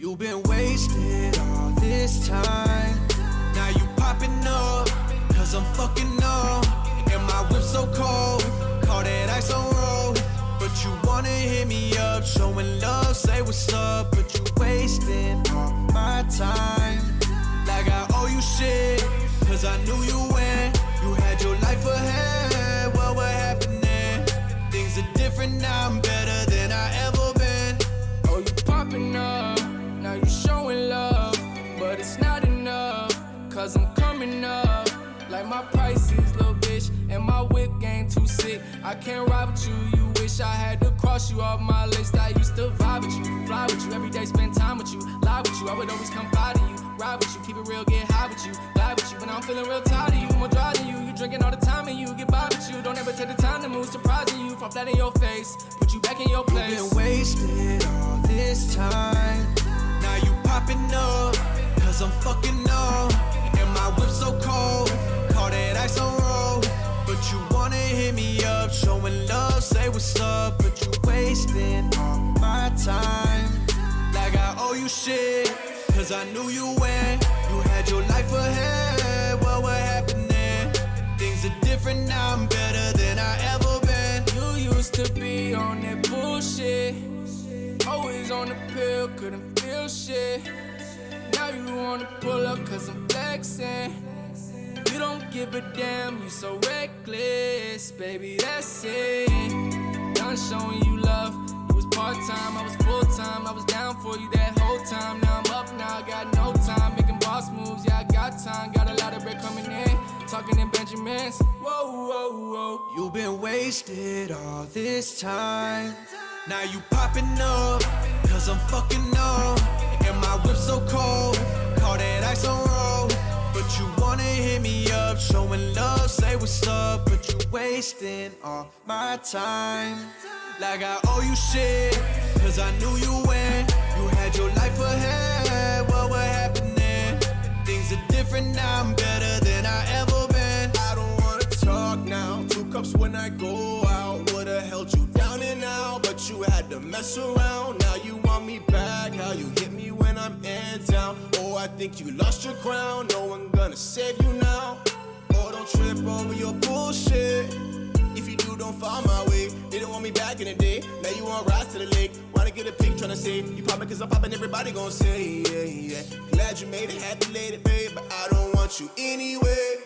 You've been wasted all this time. Now you popping up, cause I'm fucking up. And my whip so cold, call that ice on road. But you wanna hit me up, showing love, say what's up. But you wasting all my time. Like I owe you shit, cause I knew you when you had your life ahead. What happening? Things are different now, I'm better than I ever been. Oh, you popping up, now you showing love. But it's not enough, cause I'm coming up. Like my prices, little bitch, and my whip game too sick. I can't ride with you, you wish I had to cross you off my list. I used to vibe with you, fly with you, every day spend time with you, lie with you, I would always come by to you, ride with you, keep it real, get high with you, lie with you. When I'm feeling real tired of you, more dry than you drinking all the time and you get by with you. Don't ever take the time to move, surprising you, fall flat in your face, put you back in your place. You've been wasted all this time. Now you popping up, cause I'm fucking up. And my whip so cold, call that ice on road. But you wanna hit me up, showing love, say what's up. But you wasting all my time. Like I owe you shit, cause I knew you when you had your life ahead. What happening? Things are different now, I'm better than I ever been. You used to be on that bullshit, always on the pill, couldn't feel shit. Now you wanna pull up cause I'm flexing. You don't give a damn, you so reckless, baby, that's it. Done showing you love, you was part-time, I was full-time. I was down for you that whole time. Now I'm up, now I got no time. Making boss moves, yeah, I got time. Got a lot of bread coming in, talking in Benjamins. Whoa, whoa, whoa. You've been wasted all this time. Now you popping up, cause I'm fucking up. And my whip so cold, call that ice on road. But you wanna hit me up, showing love, say what's up. But you wasting all my time. Like I owe you shit, cause I knew you when you had your life ahead. What happening? Things are different now, I'm better than I ever been. I don't wanna talk now, 2 cups when I go out. Would've held you down and out, but you had to mess around. Now you want me back, how you hit me when I'm in town. Oh, I think you lost your crown, no one gonna save you now. Oh, don't trip over your bullshit. If you do, don't fall my way. They don't want me back in the day, now you wanna rise to the lake. Wanna get a pic, tryna say you poppin' cause I'm poppin', everybody gon' say, yeah, yeah. Glad you made it, happy lady, babe, but I don't want you anyway.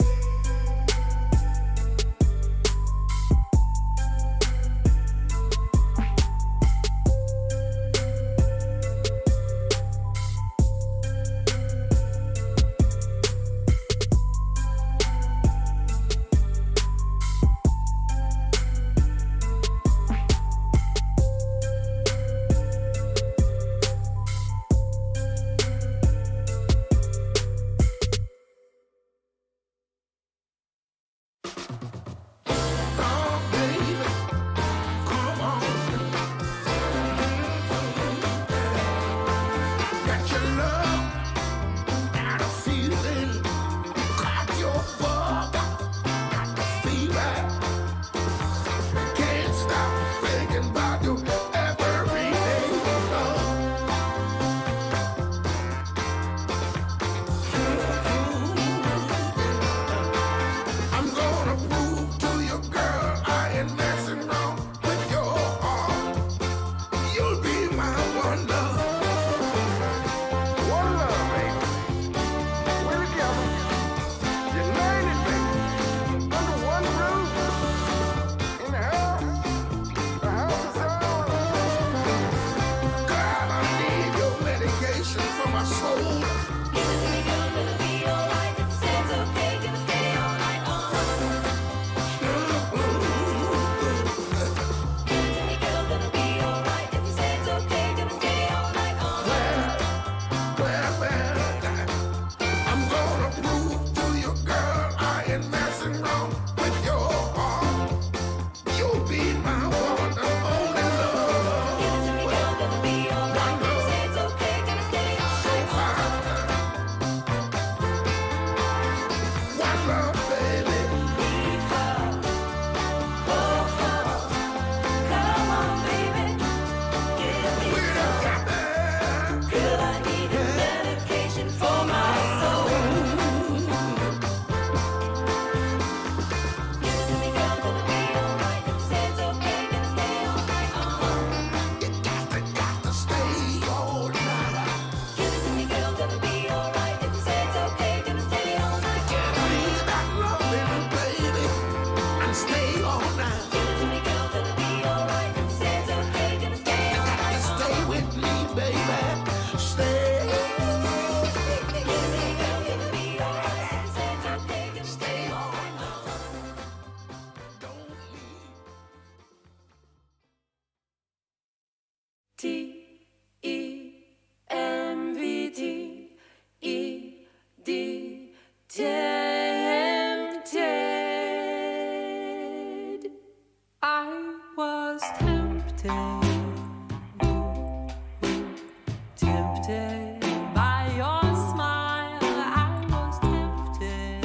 tempted by your smile. I was tempted,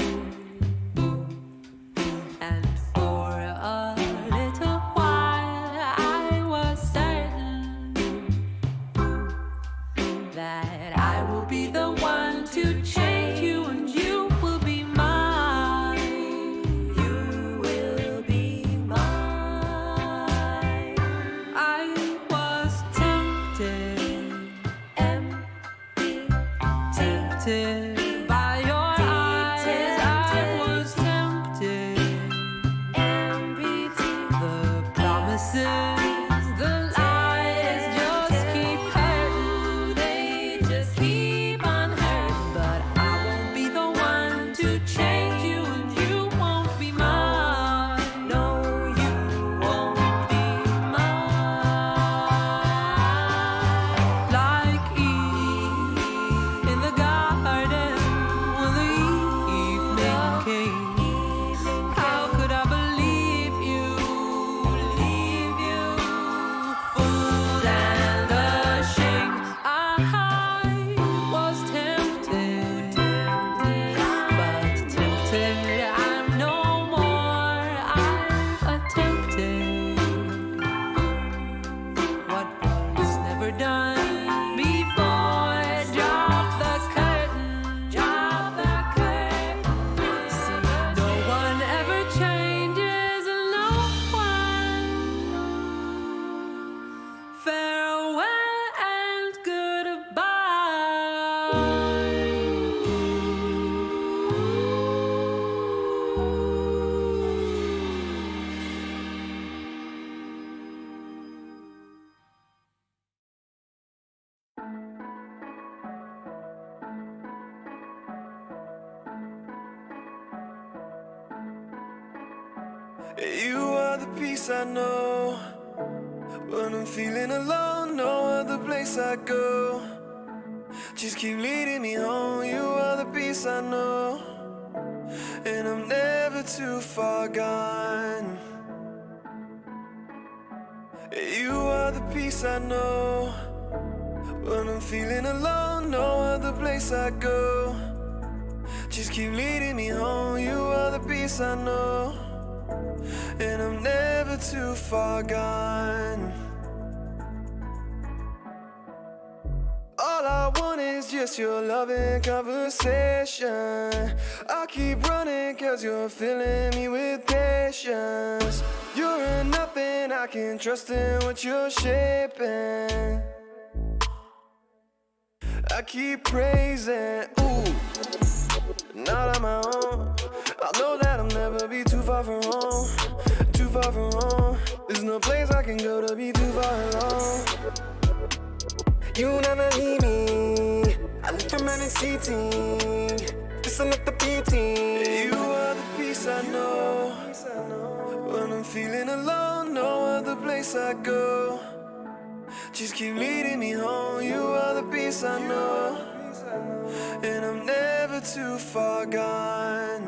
and for a little while I was certain that I will be the one to change you, and you will be mine. You will be mine. I was tempted, tempted by your eyes. I was tempted, the promises, the lies just keep hurting. They just keep on hurting. But I won't be the one to change you, and you won't be mine. No, you won't be mine. Like Eve in the garden when the evening came. How could I believe you, fooled and ashamed? I was tempted, but tempted I'm no more. I've attempted what was never done before. Drop the curtain, drop the curtain. See, no one ever changes, no one. Farewell and You are the peace I know when I'm feeling alone. No other place I go. Just keep leading me home. You are the peace I know, and I'm never too far gone. You are the peace I know when I'm feeling alone. No other place I go. Just keep leading me home. You are the peace I know, and I'm never too far gone. All I want is just your loving conversation. I'll keep running cause you're filling me with patience. You're nothing I can trust in what you're shaping. I keep praising, ooh, not on my own. I know that I'll never be too far from home, too far from home. There's no place I can go to be too far alone. You never leave me. I live from NCT. Listen up the beating. You are the peace I know when I'm feeling alone. No other place I go. Just keep leading me home. You are the peace I know, and I'm never too far gone.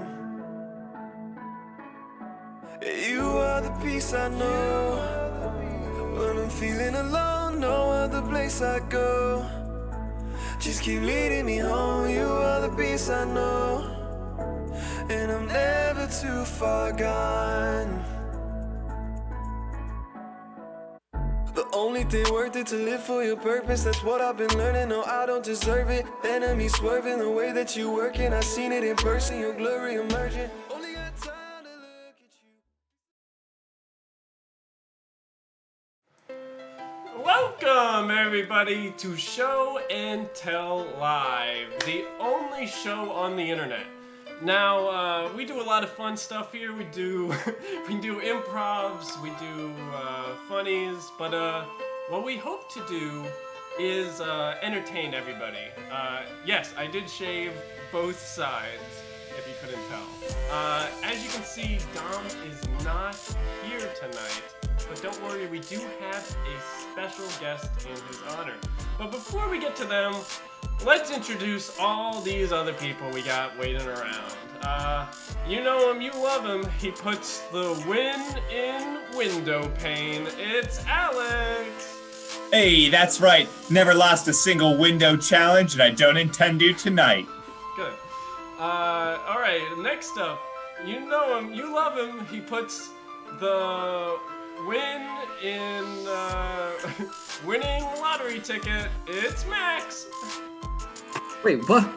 You are the peace I know when I'm feeling alone. No other place I go. Just keep leading me home. You are the peace I know, and I'm never too far gone. The only thing worth it to live for your purpose. That's what I've been learning. No, I don't deserve it. Enemies swerving the way that you working. I seen it in person. Your glory emerging. Only got time to look at you. Welcome everybody to Show and Tell Live, the only show on the internet. Now, we do a lot of fun stuff here. We do improvs, we do funnies, but what we hope to do is entertain everybody. Yes, I did shave both sides, if you couldn't tell. As you can see, Dom is not here tonight, but don't worry, we do have a special guest in his honor. But before we get to them, let's introduce all these other people we got waiting around. You know him, you love him. He puts the win in window pane. It's Alex. Hey, that's right. Never lost a single window challenge, and I don't intend to tonight. Good. All right, next up, you know him, you love him. He puts the win in winning lottery ticket. It's Max. Wait, what?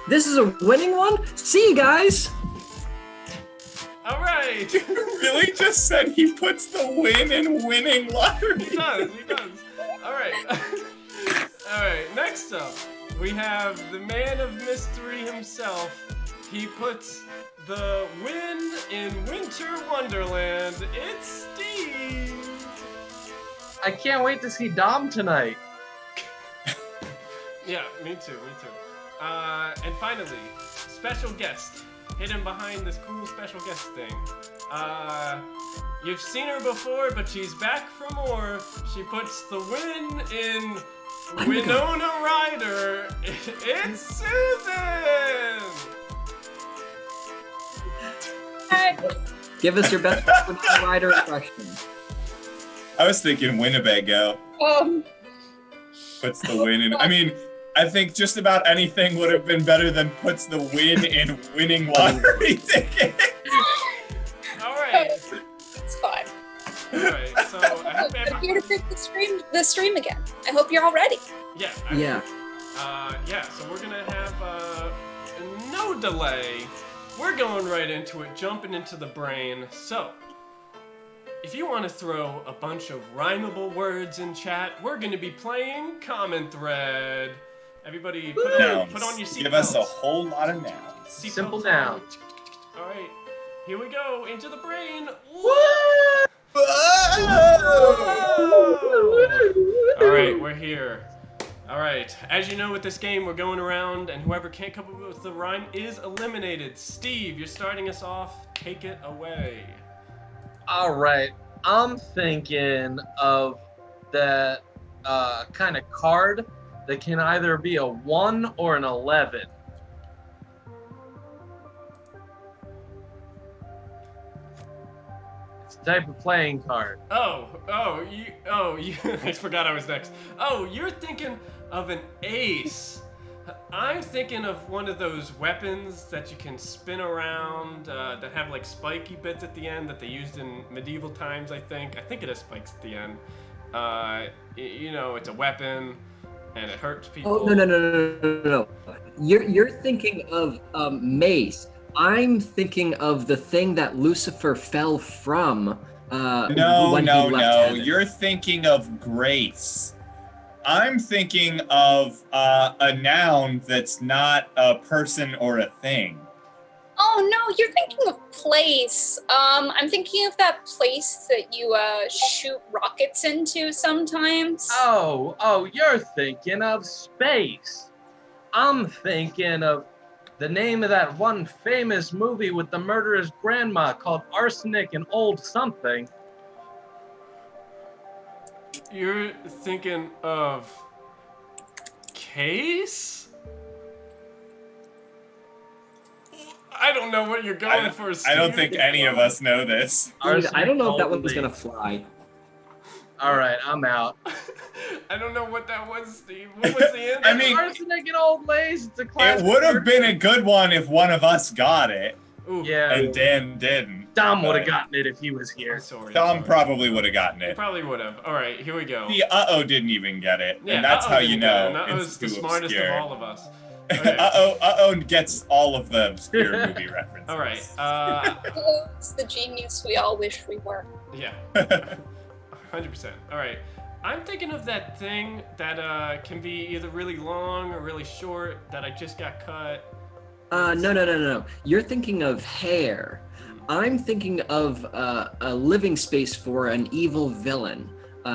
This is a winning one? See you guys! All right. Really just said he puts the win in winning lottery. He does. All right. All right, next up, we have the man of mystery himself. He puts the win in Winter Wonderland. It's Steve. I can't wait to see Dom tonight. Yeah, me too. And finally, special guest, hidden behind this cool special guest thing. You've seen her before, but she's back for more. She puts the win in Winona Ryder. It's Susan! Hi. Give us your best Winona Ryder impression. I was thinking Winnebago puts the win in. I mean, I think just about anything would have been better than puts the win in winning lottery ticket. All right. It's fine. All right. So I hope I'm here to pick the stream again. I hope you're all ready. Yeah. Yeah. So we're gonna have no delay. We're going right into it, jumping into the brain. So, if you want to throw a bunch of rhymable words in chat, we're going to be playing Common Thread. Everybody, put on your seatbelts. Give us a whole lot of nouns. Simple nouns. All right, here we go into the brain. All right, we're here. All right, as you know with this game, we're going around, and whoever can't come up with the rhyme is eliminated. Steve, you're starting us off. Take it away. All right, I'm thinking of that kind of card that can either be a 1 or an 11. It's a type of playing card. You. I forgot I was next. Oh, you're thinking of an ace. I'm thinking of one of those weapons that you can spin around that have like spiky bits at the end that they used in medieval times, I think. I think it has spikes at the end. It's a weapon and it hurts people. Oh, no. You're thinking of mace. I'm thinking of the thing that Lucifer fell from. No. You're thinking of grace. I'm thinking of a noun that's not a person or a thing. Oh no, you're thinking of place. I'm thinking of that place that you shoot rockets into sometimes. Oh, you're thinking of space. I'm thinking of the name of that one famous movie with the murderous grandma called Arsenic and Old Something. You're thinking of case? I don't know what you're going for, Steve. I don't think any of us know this. Dude, I don't know if that one's gonna fly. All right, I'm out. I don't know what that was, Steve. What was the end? I mean, Arsenic and Old Lace. It's a classic. It would have been a good one if one of us got it. Ooh. Yeah. And Dan didn't. Dom would have gotten it if he was here. I'm sorry. Dom probably would have gotten He it. probably would have. All right, here we go. The didn't even get it. Yeah, And that's how you didn't get it, know and that was it's the too smartest obscure. of all of us. Okay. Gets all of the obscure movie references. All right. It's the genius we all wish we were. Yeah. 100%. All right. I'm thinking of that thing that can be either really long or really short that I just got cut. No. You're thinking of hair. I'm thinking of a living space for an evil villain,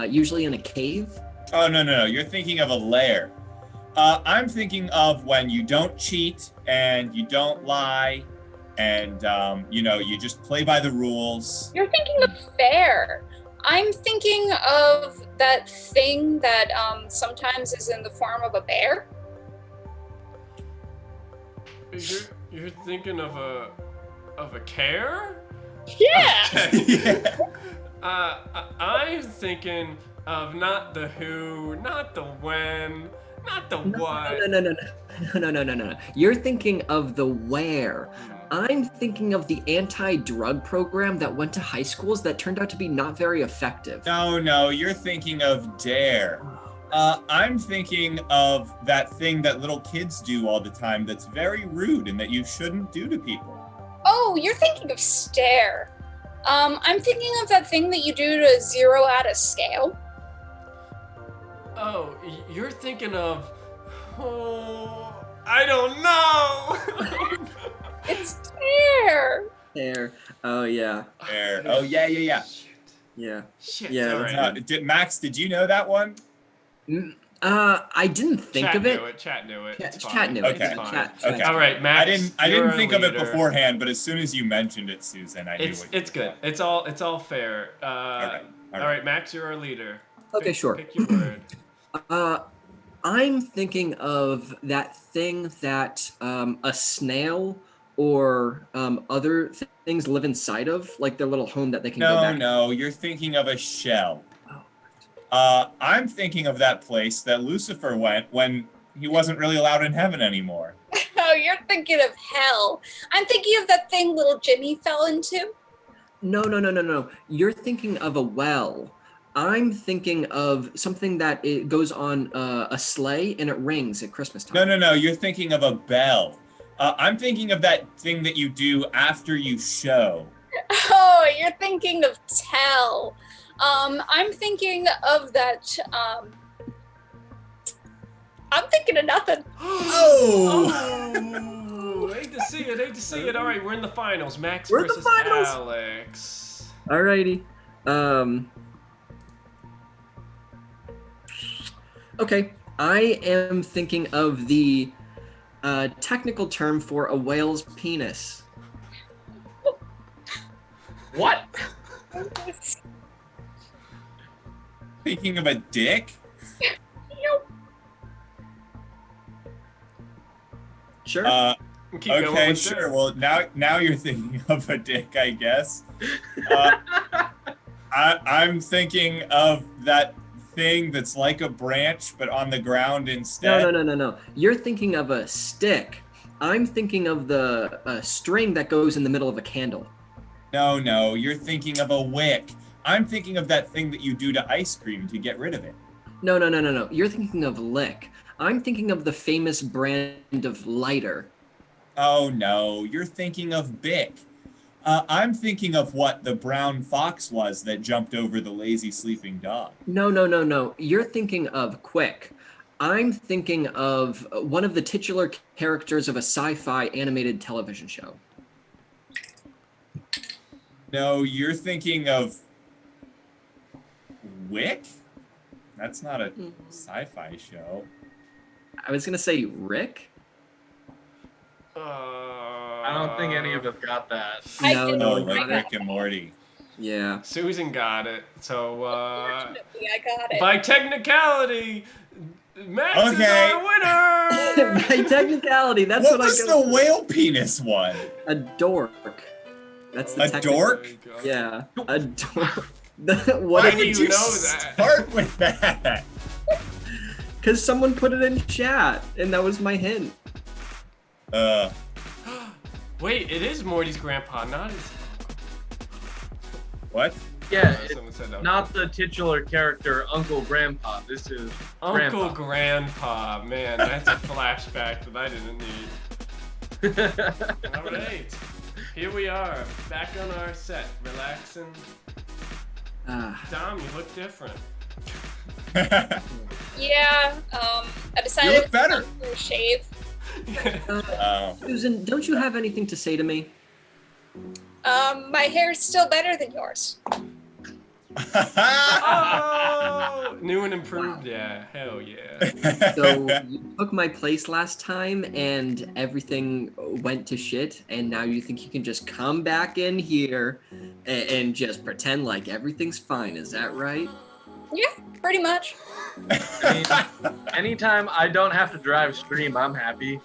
usually in a cave. Oh, no. You're thinking of a lair. I'm thinking of when you don't cheat and you don't lie and, you just play by the rules. You're thinking of fair. I'm thinking of that thing that sometimes is in the form of a bear. You're thinking of a care? Yeah. Okay. I'm thinking of not the who, not the when, not the what. No. You're thinking of the where. I'm thinking of the anti-drug program that went to high schools that turned out to be not very effective. No, you're thinking of dare. I'm thinking of that thing that little kids do all the time that's very rude and that you shouldn't do to people. Oh, you're thinking of stare. I'm thinking of that thing that you do to zero out a scale. Oh, you're thinking of. Oh, I don't know. It's stare. There. Oh yeah. There. Oh yeah. Yeah. Shit. Yeah, All that's right. Max, did you know that one? I didn't think Chat of it. Knew it. Chat knew it. It's Chat fine. knew it. Okay. It's fine. Chat. Okay. All right, Max. I you're didn't our think of it leader. beforehand, but as soon as you mentioned it, Susan, I knew what you It's good. It's all fair. All right, Max, you're our leader. Okay, sure. Pick your word. I'm thinking of that thing that a snail or other things live inside of, like their little home that they can go back. No, you're thinking of a shell. Oh. I'm thinking of that place that Lucifer went when he wasn't really allowed in heaven anymore. Oh, you're thinking of hell. I'm thinking of that thing little Jimmy fell into. No. You're thinking of a well. I'm thinking of something that it goes on a sleigh and it rings at Christmas time. No, you're thinking of a bell. I'm thinking of that thing that you do after you show. Oh, you're thinking of tell. I'm thinking of that. I'm thinking of nothing. Oh! Hate to see it. All right, we're in the finals. Max We're in the versus finals. Alex. Alrighty. Okay, I am thinking of the technical term for a whale's penis. What? Thinking of a dick? Nope. Keep Sure. going Okay, with sure. it. Well, now you're thinking of a dick, I guess. I'm thinking of that thing that's like a branch, but on the ground instead. No. You're thinking of a stick. I'm thinking of the string that goes in the middle of a candle. No, you're thinking of a wick. I'm thinking of that thing that you do to ice cream to get rid of it. No. You're thinking of lick. I'm thinking of the famous brand of lighter. Oh no, you're thinking of Bic. I'm thinking of what the brown fox was that jumped over the lazy sleeping dog. No. You're thinking of quick. I'm thinking of one of the titular characters of a sci-fi animated television show. No, you're thinking of Wick? That's not a sci-fi show. I was gonna say Rick. I don't think any of us got that. I didn't. No, I like got Rick and Morty. Yeah. Susan got it. So Unfortunately, I got it. by technicality, Max is Okay. our winner. By technicality, that's What what was I the go. whale penis one? A dork. That's the A technical- dork? Yeah, a dork. Why Why do did you you know that? start with that? Because someone put it in chat, and that was my hint. Wait, it is Morty's grandpa, not his. What? Yeah, Someone said that. not the titular character Uncle Grandpa. This is Uncle Grandpa. Grandpa. Man, that's a flashback that I didn't need. All right, here we are, back on our set, relaxing. Dom, you look different. Yeah, I decided You look better. to shave. Susan, don't you have anything to say to me? My hair is still better than yours. Oh, new and improved, yeah, hell yeah. So you took my place last time, and everything went to shit, and now you think you can just come back in here and just pretend like everything's fine. Is that right? Yeah, pretty much. I mean, anytime I don't have to drive stream, I'm happy.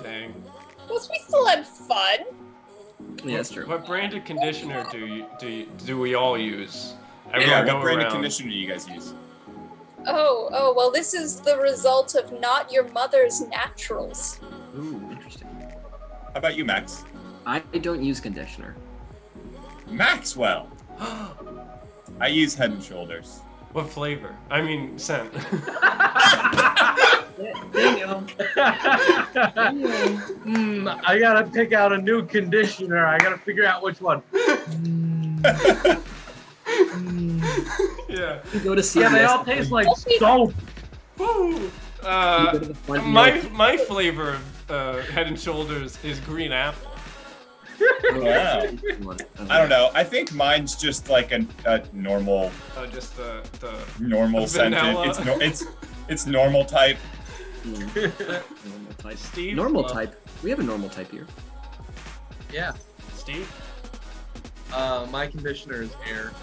Dang. Plus, we still had fun. Yeah, that's true. What brand of conditioner do we all use? Yeah, go what brand of around. conditioner do you guys use? Oh, well, this is the result of not your mother's naturals. Ooh, interesting. How about you, Max? I don't use conditioner. Maxwell. I use Head and Shoulders. What flavor? I mean, scent. Daniel. I gotta pick out a new conditioner. I gotta figure out which one. Yeah. You go to CVS. Yeah, they all taste like soap. Woo! My flavor of Head and Shoulders is green apple. Wow. I don't know. I think mine's just like a normal, Just the normal vanilla. scented. It's normal type. Normal type. Steve? Normal type. We have a normal type here. Yeah. Steve? My conditioner is Air.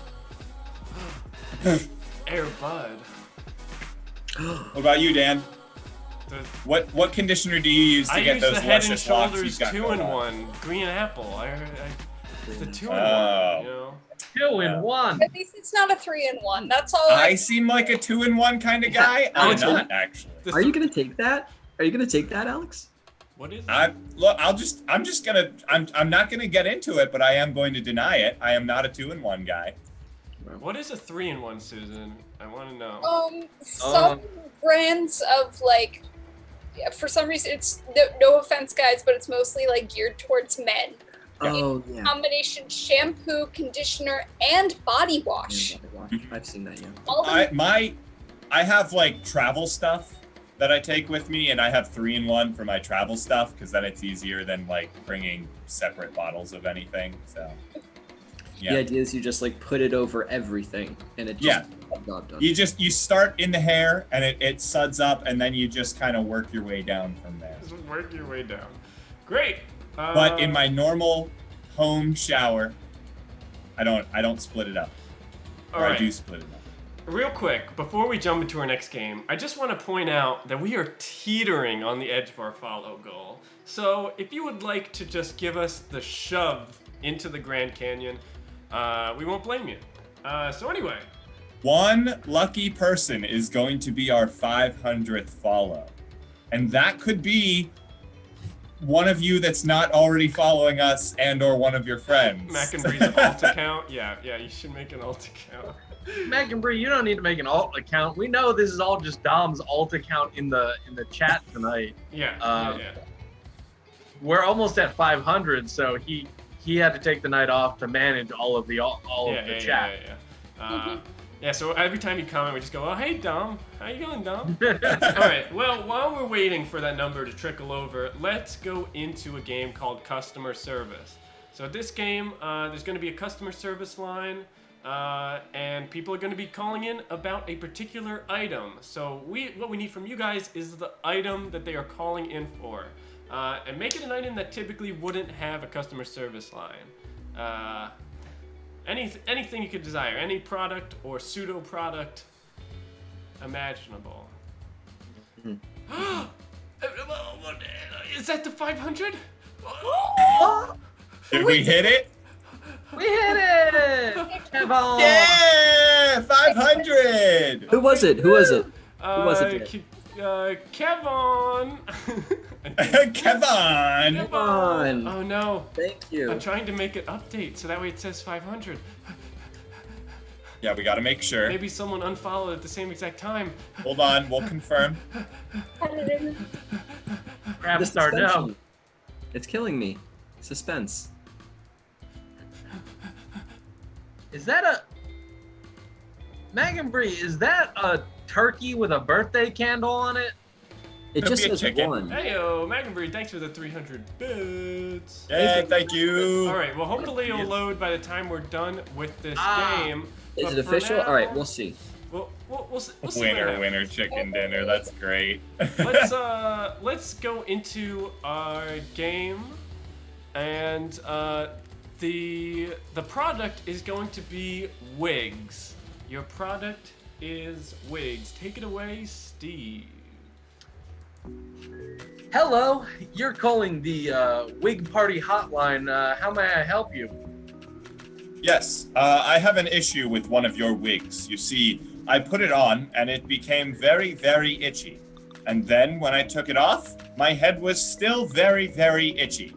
Air Bud. What about you, Dan? The, What conditioner do you use to I get use those the Head and luscious locks Shoulders you've got going on? 2-in-1 green apple. It's the 2-in-1. Oh. You know. 2-in-1. At least it's not a 3-in-1. That's all. I seem like a 2-in-1 kind of guy. I'm Alex, not actually. Are you gonna take that? Are you gonna take that, Alex? What is it? I'm not gonna get into it, but I am going to deny it. I am not a 2-in-1 guy. What is a 3-in-1, Susan? I want to know. Some brands of like, yeah, for some reason, it's no offense, guys, but it's mostly like geared towards men. Oh yeah. Combination shampoo, conditioner, and body wash. Yeah, body wash. I've seen that. Yeah. All the I have like travel stuff that I take with me, and I have 3-in-1 for my travel stuff because then it's easier than like bringing separate bottles of anything. So yeah. The idea is you just like put it over everything, and it just job done. You start in the hair, and it suds up, and then you just kind of work your way down from there. Just work your way down. Great. But in my normal home shower, I don't split it up. All Or right. I do split it up. Real quick, before we jump into our next game, I just want to point out that we are teetering on the edge of our follow goal. So if you would like to just give us the shove into the Grand Canyon, we won't blame you. So anyway. One lucky person is going to be our 500th follow. And that could be one of you that's not already following us and or one of your friends. Mac and Bree's alt account. Yeah, you should make an alt account. Mac and Bree, you don't need to make an alt account. We know this is all just Dom's alt account in the chat tonight. Yeah. We're almost at 500, so he had to take the night off to manage all of the chat. Yeah, so every time you comment, we just go, oh, hey, Dom. How you going, Dom? All right, well, while we're waiting for that number to trickle over, let's go into a game called Customer Service. So this game, there's going to be a customer service line, and people are going to be calling in about a particular item. So what we need from you guys is the item that they are calling in for. And make it an item that typically wouldn't have a customer service line. Anything you could desire, any product or pseudo product imaginable. Is that the 500? Did we hit it? We hit it! Kevon! Yeah! 500! Who was it? Who was it? Who was it? Kevon! Kevon! Kevon! Oh no. Thank you. I'm trying to make it update so that way it says 500. Yeah, we gotta make sure. Maybe someone unfollowed at the same exact time. Hold on, we'll confirm. Grab The start now. suspension. It's killing me. Suspense. Is that a... Mac and Bree, is that a turkey with a birthday candle on it? It Could just be a says chicken. one. Heyo, Magenbury, thanks for the 300 bits. Yeah, thank you. All right, well, hopefully it'll load by the time we're done with this game. Is But it for official? now, All right, we'll see. We'll see what happens. Winner, chicken dinner. That's great. Let's go into our game, and the product is going to be wigs. Your product is wigs. Take it away, Steve. Hello, you're calling the Wig Party hotline. How may I help you? Yes, I have an issue with one of your wigs. You see, I put it on and it became very, very itchy. And then when I took it off, my head was still very, very itchy.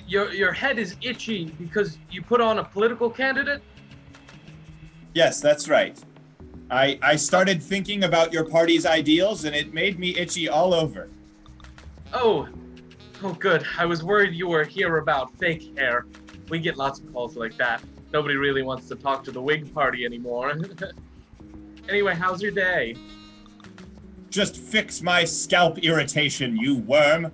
Your head is itchy because you put on a political candidate? Yes, that's right. I started thinking about your party's ideals and it made me itchy all over. Oh, good. I was worried you were here about fake hair. We get lots of calls like that. Nobody really wants to talk to the Wig Party anymore. Anyway, how's your day? Just fix my scalp irritation, you worm.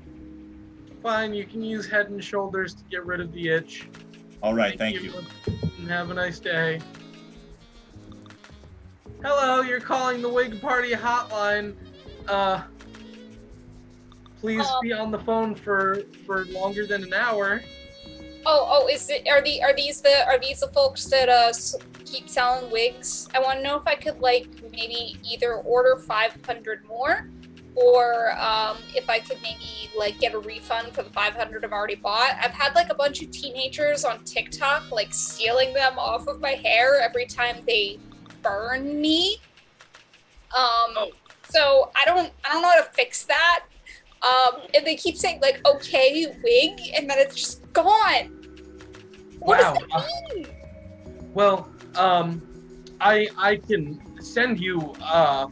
Fine, you can use Head and Shoulders to get rid of the itch. All right, thank you. And have a nice day. Hello, you're calling the Wig Party hotline. Please be on the phone for longer than an hour. Oh, are these the folks that keep selling wigs? I want to know if I could maybe either order 500 more, or if I could maybe get a refund for the 500 I've already bought. I've had a bunch of teenagers on TikTok stealing them off of my hair every time they burn me. So I don't know how to fix that. And they keep saying okay wig, and then it's just gone. What does that mean? Well, I can send you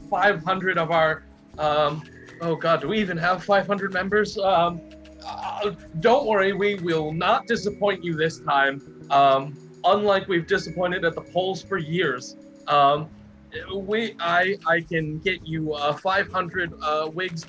500 of our oh god, do we even have 500 members? Don't worry, we will not disappoint you this time. Unlike we've disappointed at the polls for years. I can get you 500 wigs.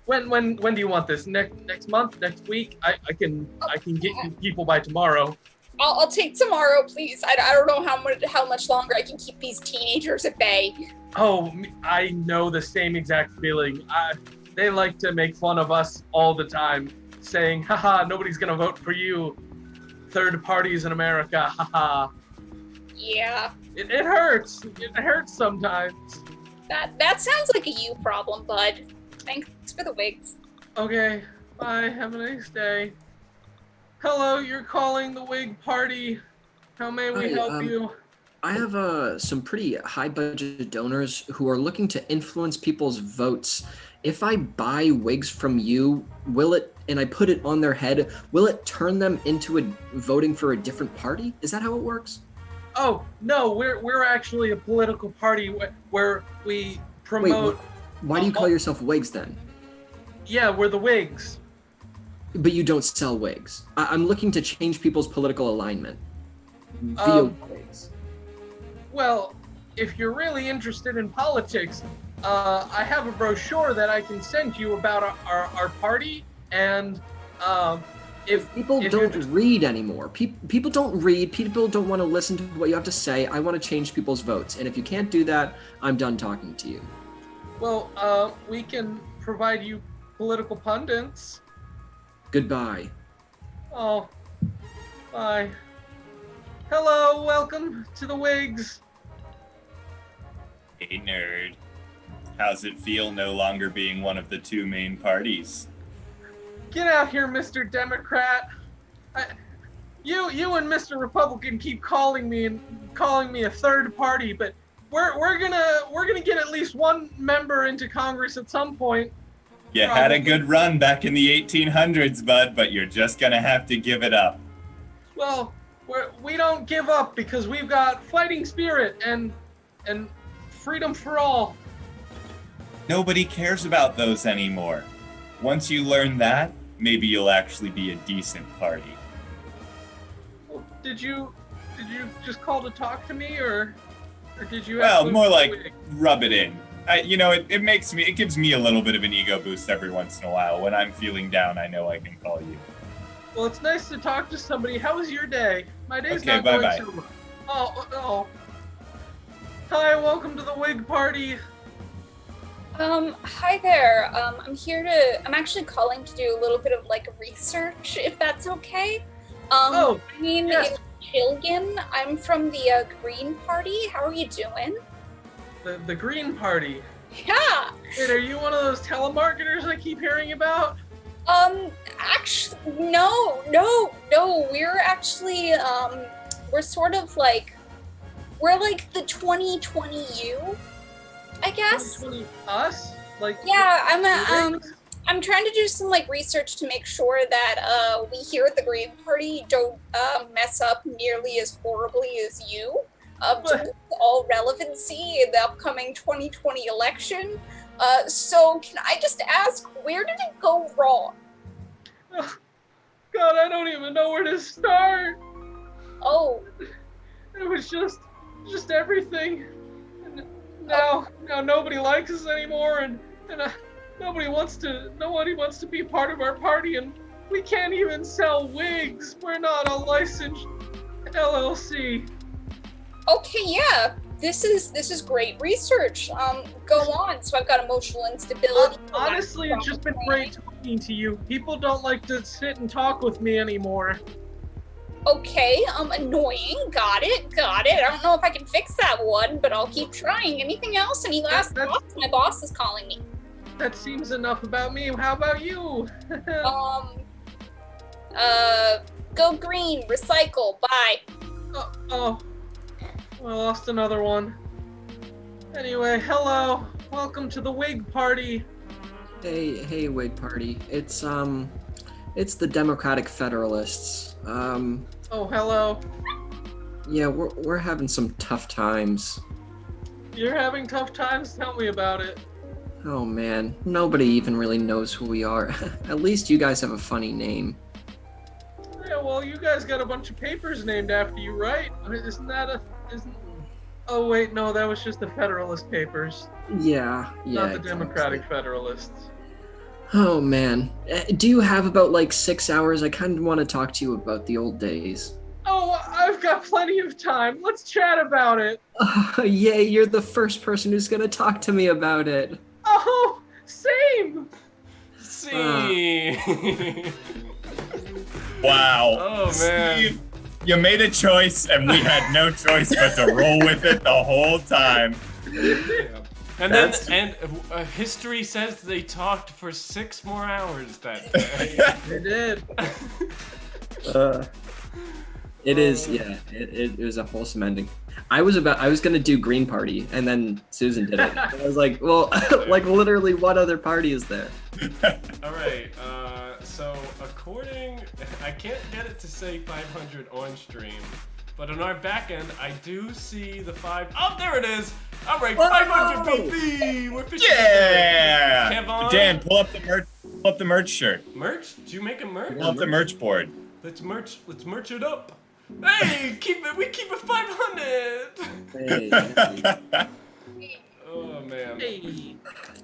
When do you want this? Next month? Next week? I can get you people by tomorrow. I'll take tomorrow, please. I don't know how much longer I can keep these teenagers at bay. Oh, I know the same exact feeling. They like to make fun of us all the time, saying, haha, nobody's gonna vote for you. Third parties in America, haha. Yeah. It hurts. It hurts sometimes. That sounds like a you problem, bud. Thanks for the wigs. Okay, bye. Have a nice day. Hello, you're calling the Wig Party. How may we help you? I have some pretty high budget donors who are looking to influence people's votes. If I buy wigs from you, and I put it on their head, will it turn them into voting for a different party? Is that how it works? Oh, no, we're actually a political party where we promote... Wait, why do you call yourself wigs then? Yeah, we're the wigs. But you don't sell wigs. I'm looking to change people's political alignment via wigs. Well, if you're really interested in politics, I have a brochure that I can send you about our party, and if people don't read anymore. People don't read. People don't want to listen to what you have to say. I want to change people's votes, and if you can't do that, I'm done talking to you. Well, we can provide you political pundits. Goodbye. Oh, bye. Hello, welcome to the Wigs. Hey, nerd. How's it feel no longer being one of the two main parties? Get out here, Mr. Democrat. You and Mr. Republican keep calling me a third party, but we're gonna get at least one member into Congress at some point. You had a good run back in the 1800s, bud, but you're just gonna have to give it up. Well, we don't give up because we've got fighting spirit and freedom for all. Nobody cares about those anymore. Once you learn that, maybe you'll actually be a decent party. Well, did you just call to talk to me, or did you? Well, more like rub it in. It gives me a little bit of an ego boost every once in a while. When I'm feeling down, I know I can call you. Well, it's nice to talk to somebody. How was your day? My day's okay, not going bye-bye. so well. Oh. Hi, welcome to the Wig Party. Hi there. I'm actually calling to do a little bit of research, if that's okay. My name is Chilligan. I'm from the Green Party. How are you doing? The Green Party. Yeah. Wait, are you one of those telemarketers I keep hearing about? Actually, no. We're actually, we're sort of like, we're like the 2020 you, I guess. 2020 us? Like Yeah, I'm trying to do some like research to make sure that we here at the Green Party don't mess up nearly as horribly as you. To lose all relevancy in the upcoming 2020 election. So can I just ask, where did it go wrong? God, I don't even know where to start. Oh, It was just everything. And now nobody likes us anymore, and nobody wants to be part of our party, and we can't even sell wigs. We're not a licensed LLC. okay, yeah. This is great research. Go on. So I've got emotional instability. Honestly, it's just been great talking to you. People don't like to sit and talk with me anymore. Okay, annoying. Got it. I don't know if I can fix that one, but I'll keep trying. Anything else? Any last thoughts? My boss is calling me. That seems enough about me. How about you? Go green, recycle, bye. Oh, I lost another one. Anyway, hello. Welcome to the Wig Party. Hey, Whig Party. It's the Democratic Federalists. Oh, hello. Yeah, we're having some tough times. You're having tough times? Tell me about it. Oh man, nobody even really knows who we are. At least you guys have a funny name. Yeah, well, you guys got a bunch of papers named after you, right? Isn't that Oh wait, no, that was just the Federalist Papers. Yeah. Not the exactly. Democratic Federalists. Oh man, do you have about like 6 hours? I kind of want to talk to you about the old days. Oh, I've got plenty of time. Let's chat about it. Yay, you're the first person who's gonna talk to me about it. Oh, same. See. Wow. Oh, man. Steve, you made a choice, and we had no choice but to roll with it the whole time. And then history says they talked for 6 more hours that day. They did. It is, yeah. It was a wholesome ending. I was gonna do Green Party, and then Susan did it. I was like, well, like literally, what other party is there? All right. So I can't get it to say 500 on stream, but on our back end, I do see the 5. Oh, there it is. All right, 500 PP. We're 50. Yeah. Kevon. Dan, pull up the merch. Pull up the merch shirt. Merch? Did you make a merch? Pull up the merch board. Let's merch it up. Hey, we keep it 500. Hey. Oh man. Hey.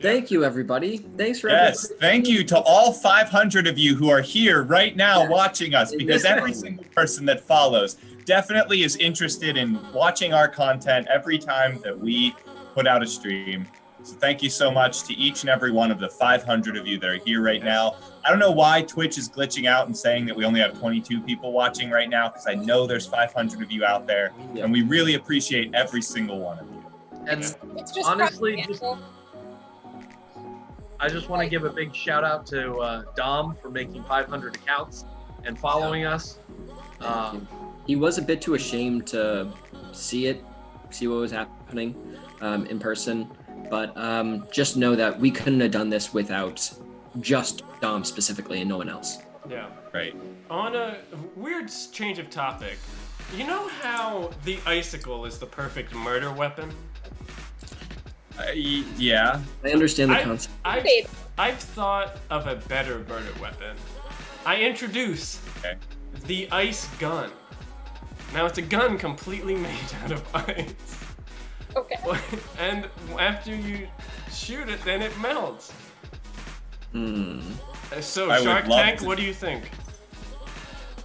Thank you, everybody. Thanks for Yes, thank you to all 500 of you who are here right now watching us, because every Listen. single person that follows definitely is interested in watching our content every time that we put out a stream. So thank you so much to each and every one of the 500 of you that are here right now. I don't know why Twitch is glitching out and saying that we only have 22 people watching right now, because I know there's 500 of you out there, and we really appreciate every single one of you. And It's just honestly, propaganda. I just want to give a big shout out to Dom for making 500 accounts and following us. He was a bit too ashamed to see what was happening in person, but just know that we couldn't have done this without just Dom specifically and no one else. Yeah. Right. On a weird change of topic, you know how the icicle is the perfect murder weapon? Yeah. I understand the concept. I've thought of a better murder weapon. I introduce the ice gun. Now it's a gun completely made out of ice. Okay. And after you shoot it, then it melts. So I would Shark love Tank, to- what do you think?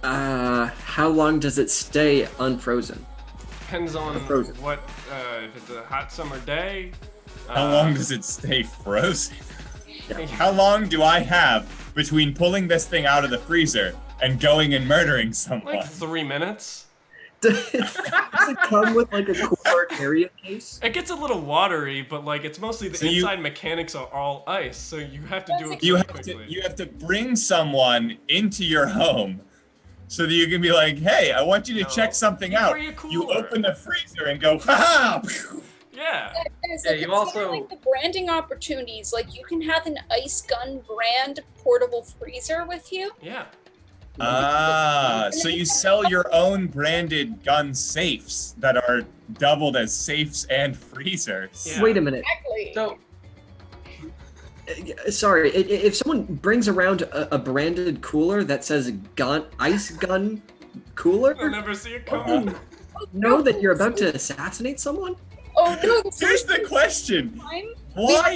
How long does it stay unfrozen? Depends on Frozen. what, if it's a hot summer day. How long does it stay frozen? How long do I have between pulling this thing out of the freezer and going and murdering someone? Like 3 minutes. Does it come with like a cooler carry case? It gets a little watery, but like it's mostly the So you- inside mechanics are all ice, so you have to do it You pretty have quickly. to you have to bring someone into your home so that you can be like, hey, I want you to No. check something You out. bring a You cooler. open the freezer and go, ha Yeah. Guys, Yeah, like, you consider, also- like the branding opportunities. Like you can have an ice gun brand portable freezer with you. Yeah. So you sell your own branded gun safes that are doubled as safes and freezers. Yeah. Wait a minute. Exactly. So Sorry, if someone brings around a branded cooler that says gun ice gun cooler, You'll never see it coming. know that you're about to assassinate someone? Oh no! This Here's is the question. time. Why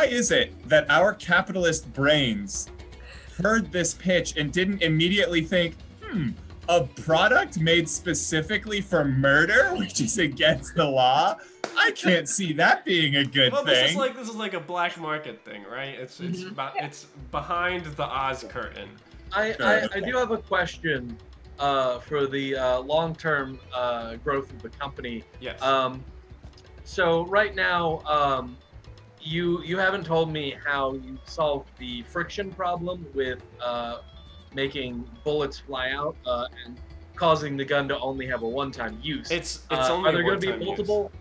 is it that our capitalist brains heard this pitch and didn't immediately think, a product made specifically for murder, which is against the law? I can't see that being a good Well, thing. this is like a black market thing, right? It's it's behind the Oz curtain. I do have a question for the long-term growth of the company. Yes. So right now, you haven't told me how you solved the friction problem with making bullets fly out and causing the gun to only have a one-time use. It's only are there a going to be one-time multiple?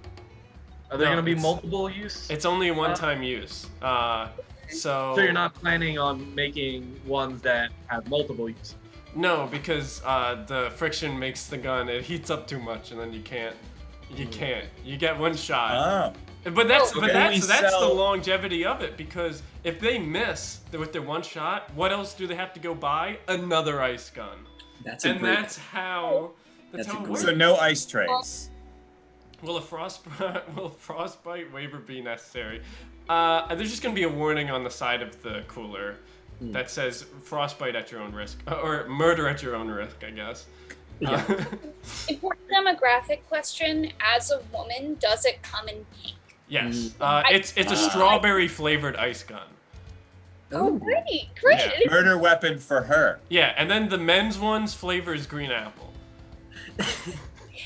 Are there No, going to be it's- multiple use? It's only a one-time use. So So you're not planning on making ones that have multiple use? No, because the friction makes the gun, it heats up too much, and then you can't. You get one shot. Oh. But that's Okay, we the sell- longevity of it, because if they miss with their one shot, what else do they have to go buy? Another ice gun. That's a And great. that's how That's a it great- works. So no ice trays. Will a frostbite waiver be necessary? There's just gonna be a warning on the side of the cooler that says frostbite at your own risk, or murder at your own risk, I guess. Yeah. Important demographic question: as a woman, does it come in pink? Yes, it's a strawberry flavored ice gun. Oh, great, great. Yeah. Murder weapon for her. Yeah, and then the men's one's flavor is green apple.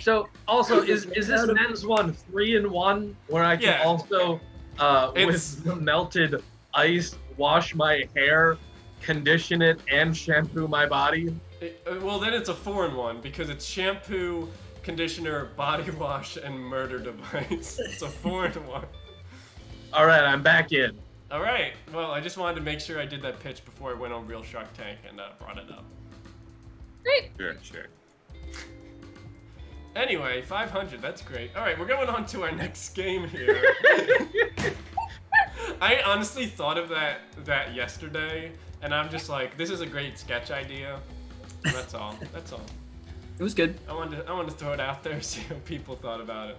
So also, is this men's one 3-in-1 where I can Yeah. also with melted ice wash my hair, condition it, and shampoo my body? Well, then it's a 4-in-1 because it's shampoo, conditioner, body wash, and murder device. It's a 4-in-1. All right, I'm back in. All right. Well, I just wanted to make sure I did that pitch before I went on Real Shark Tank and brought it up. Great. Sure. Anyway, 500. That's great. All right, we're going on to our next game here. I honestly thought of that yesterday, and I'm just like, this is a great sketch idea. And that's all. That's all. It was good. I wanted to throw it out there, see how people thought about it.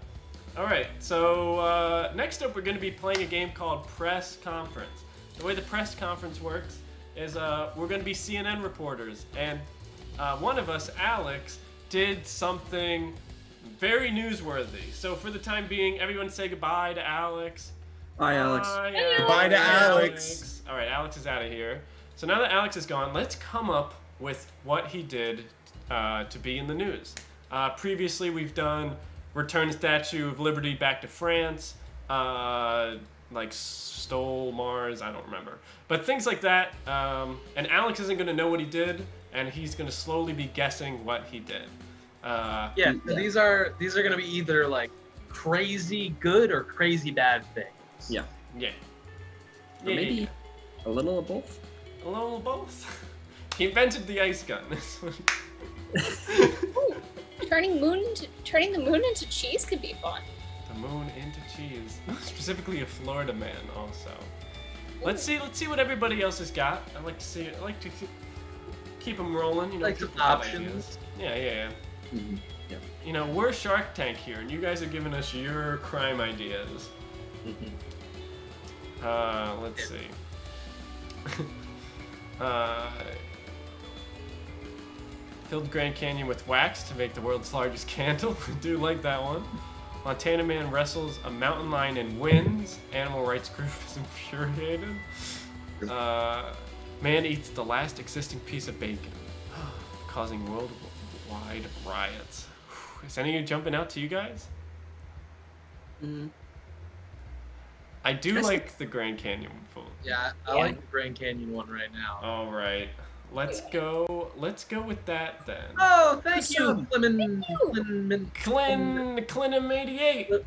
All right, so next up we're going to be playing a game called Press Conference. The way the press conference works is we're going to be CNN reporters, and one of us, Alex, did something very newsworthy. So for the time being, everyone say goodbye to Alex. Bye, Alex. Goodbye to Alex. All right, Alex is out of here. So now that Alex is gone, let's come up with what he did to be in the news. Previously, we've done Return Statue of Liberty back to France, like stole Mars, I don't remember. But things like that, and Alex isn't going to know what he did, and he's going to slowly be guessing what he did. Yeah, these are gonna be either like crazy good or crazy bad things. Yeah. Yeah. Or maybe a little of both. A little of both. He invented the ice gun. Ooh, turning the moon into cheese could be fun. The moon into cheese. Specifically a Florida man, also. Let's see what everybody else has got. I like to keep them rolling. You know, Like some people have options. ideas. Yeah. Mm-hmm. Yeah. You know, we're Shark Tank here, and you guys are giving us your crime ideas. Mm-hmm. Let's see. Filled Grand Canyon with wax to make the world's largest candle. Do like that one. Montana man wrestles a mountain lion and wins. Animal rights group is infuriated. Man eats the last existing piece of bacon, causing Wide riots. Is any of you jumping out to you guys? I do like the Grand Canyon full. Yeah, I like the Grand Canyon one right now. All right, let's go. Let's go with that then. Oh, thank you, Clinum88.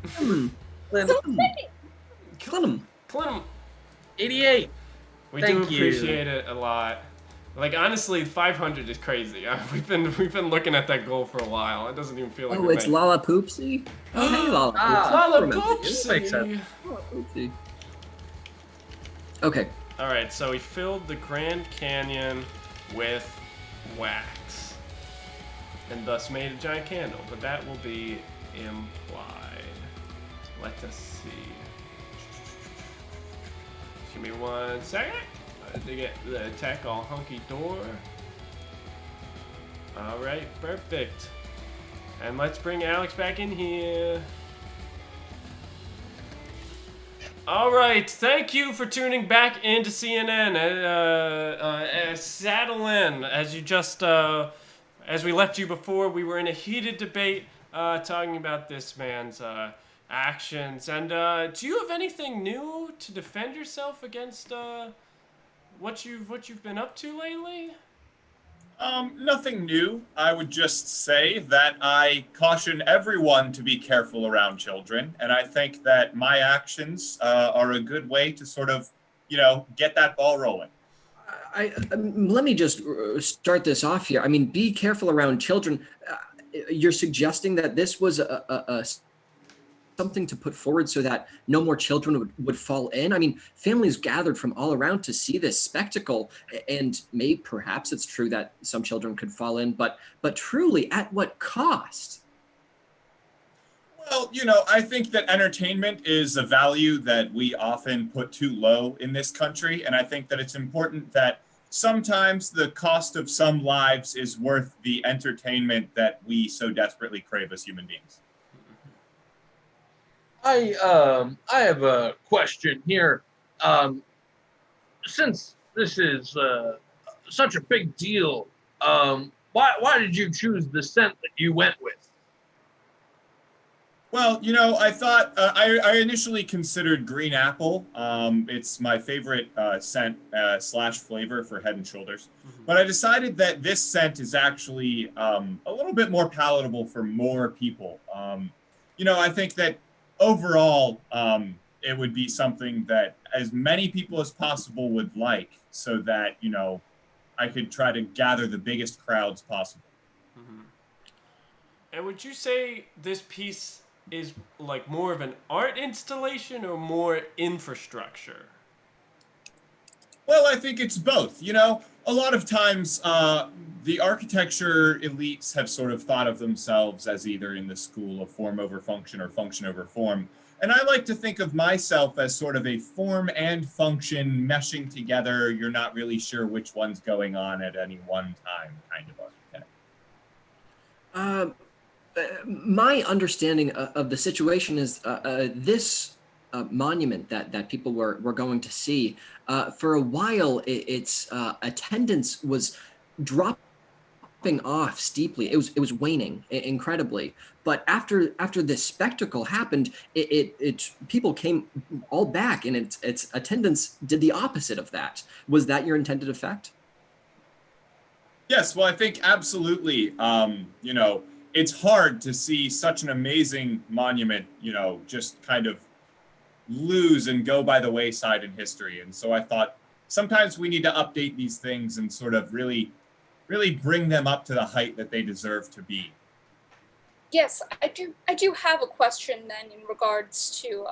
Clinum. 88. We Thank do you. appreciate it a lot. Like honestly, 500 is crazy. We've been looking at that goal for a while. It doesn't even feel like. Oh, it's Lala Poopsie. Oh, hey, Lala Poopsie. Lala Poopsie. Makes sense. Lala Poopsie. Okay. All right, so we filled the Grand Canyon with wax, and thus made a giant candle. But that will be implied. Let us see. Just give me 1 second. To get the attack all hunky-dory. Alright, perfect. And let's bring Alex back in here. Alright, thank you for tuning back into CNN. Saddle in. As you just, as we left you before, we were in a heated debate talking about this man's actions. And do you have anything new to defend yourself against what you've been up to lately? Nothing new. I would just say that I caution everyone to be careful around children, and I think that my actions are a good way to sort of, get that ball rolling. Let me just start this off here. I mean, be careful around children. You're suggesting that this was a something to put forward so that no more children would fall in. I mean, families gathered from all around to see this spectacle, and perhaps it's true that some children could fall in, but truly, at what cost? Well, I think that entertainment is a value that we often put too low in this country, and I think that it's important that sometimes the cost of some lives is worth the entertainment that we so desperately crave as human beings. I have a question here. Since this is such a big deal, why did you choose the scent that you went with? Well, I thought I initially considered green apple. It's my favorite scent / flavor for Head and Shoulders. But I decided that this scent is actually a little bit more palatable for more people. I think that overall, it would be something that as many people as possible would like, so that, I could try to gather the biggest crowds possible. And would you say this piece is like more of an art installation or more infrastructure? Well, I think it's both. A lot of times the architecture elites have sort of thought of themselves as either in the school of form over function or function over form. And I like to think of myself as sort of a form and function meshing together. You're not really sure which one's going on at any one time kind of architect. My understanding of the situation is this monument that people were going to see, for a while, its attendance was dropping off steeply. It was waning incredibly. But after this spectacle happened, it people came all back, and its attendance did the opposite of that. Was that your intended effect? Yes, well, I think absolutely. It's hard to see such an amazing monument, just kind of lose and go by the wayside in history. And so I thought sometimes we need to update these things and sort of really bring them up to the height that they deserve to be. Yes, I do have a question then in regards to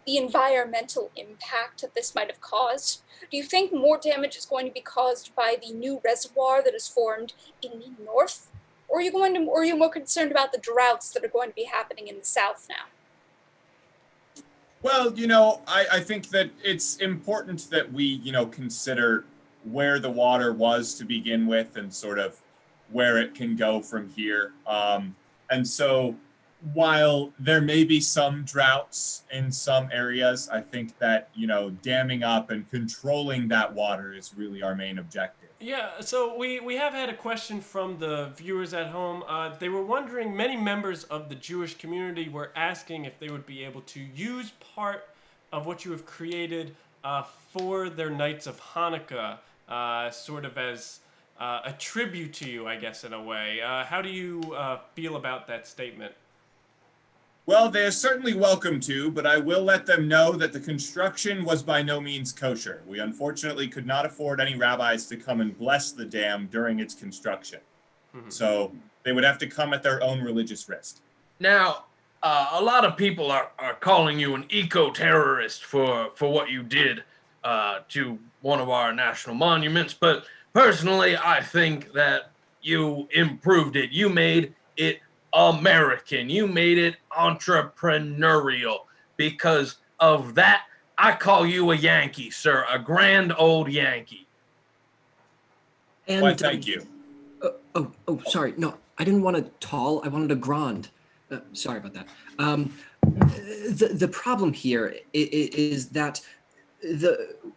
the environmental impact that this might have caused. Do you think more damage is going to be caused by the new reservoir that is formed in the north? Or are you more concerned about the droughts that are going to be happening in the south now? Well, I think that it's important that we, consider where the water was to begin with and sort of where it can go from here. And so while there may be some droughts in some areas, I think that, damming up and controlling that water is really our main objective. Yeah, so we have had a question from the viewers at home. They were wondering, many members of the Jewish community were asking if they would be able to use part of what you have created for their nights of Hanukkah, sort of as a tribute to you, I guess, in a way. How do you feel about that statement? Well, they are certainly welcome to, but I will let them know that the construction was by no means kosher. We unfortunately could not afford any rabbis to come and bless the dam during its construction. So they would have to come at their own religious risk. Now, a lot of people are calling you an eco-terrorist for what you did to one of our national monuments, but personally, I think that you improved it. You made it American. You made it entrepreneurial. Because of that, I call you a Yankee, sir, a grand old Yankee. And Why, thank you. Sorry. No, I didn't want a tall. I wanted a grand. Sorry about that. The problem here is that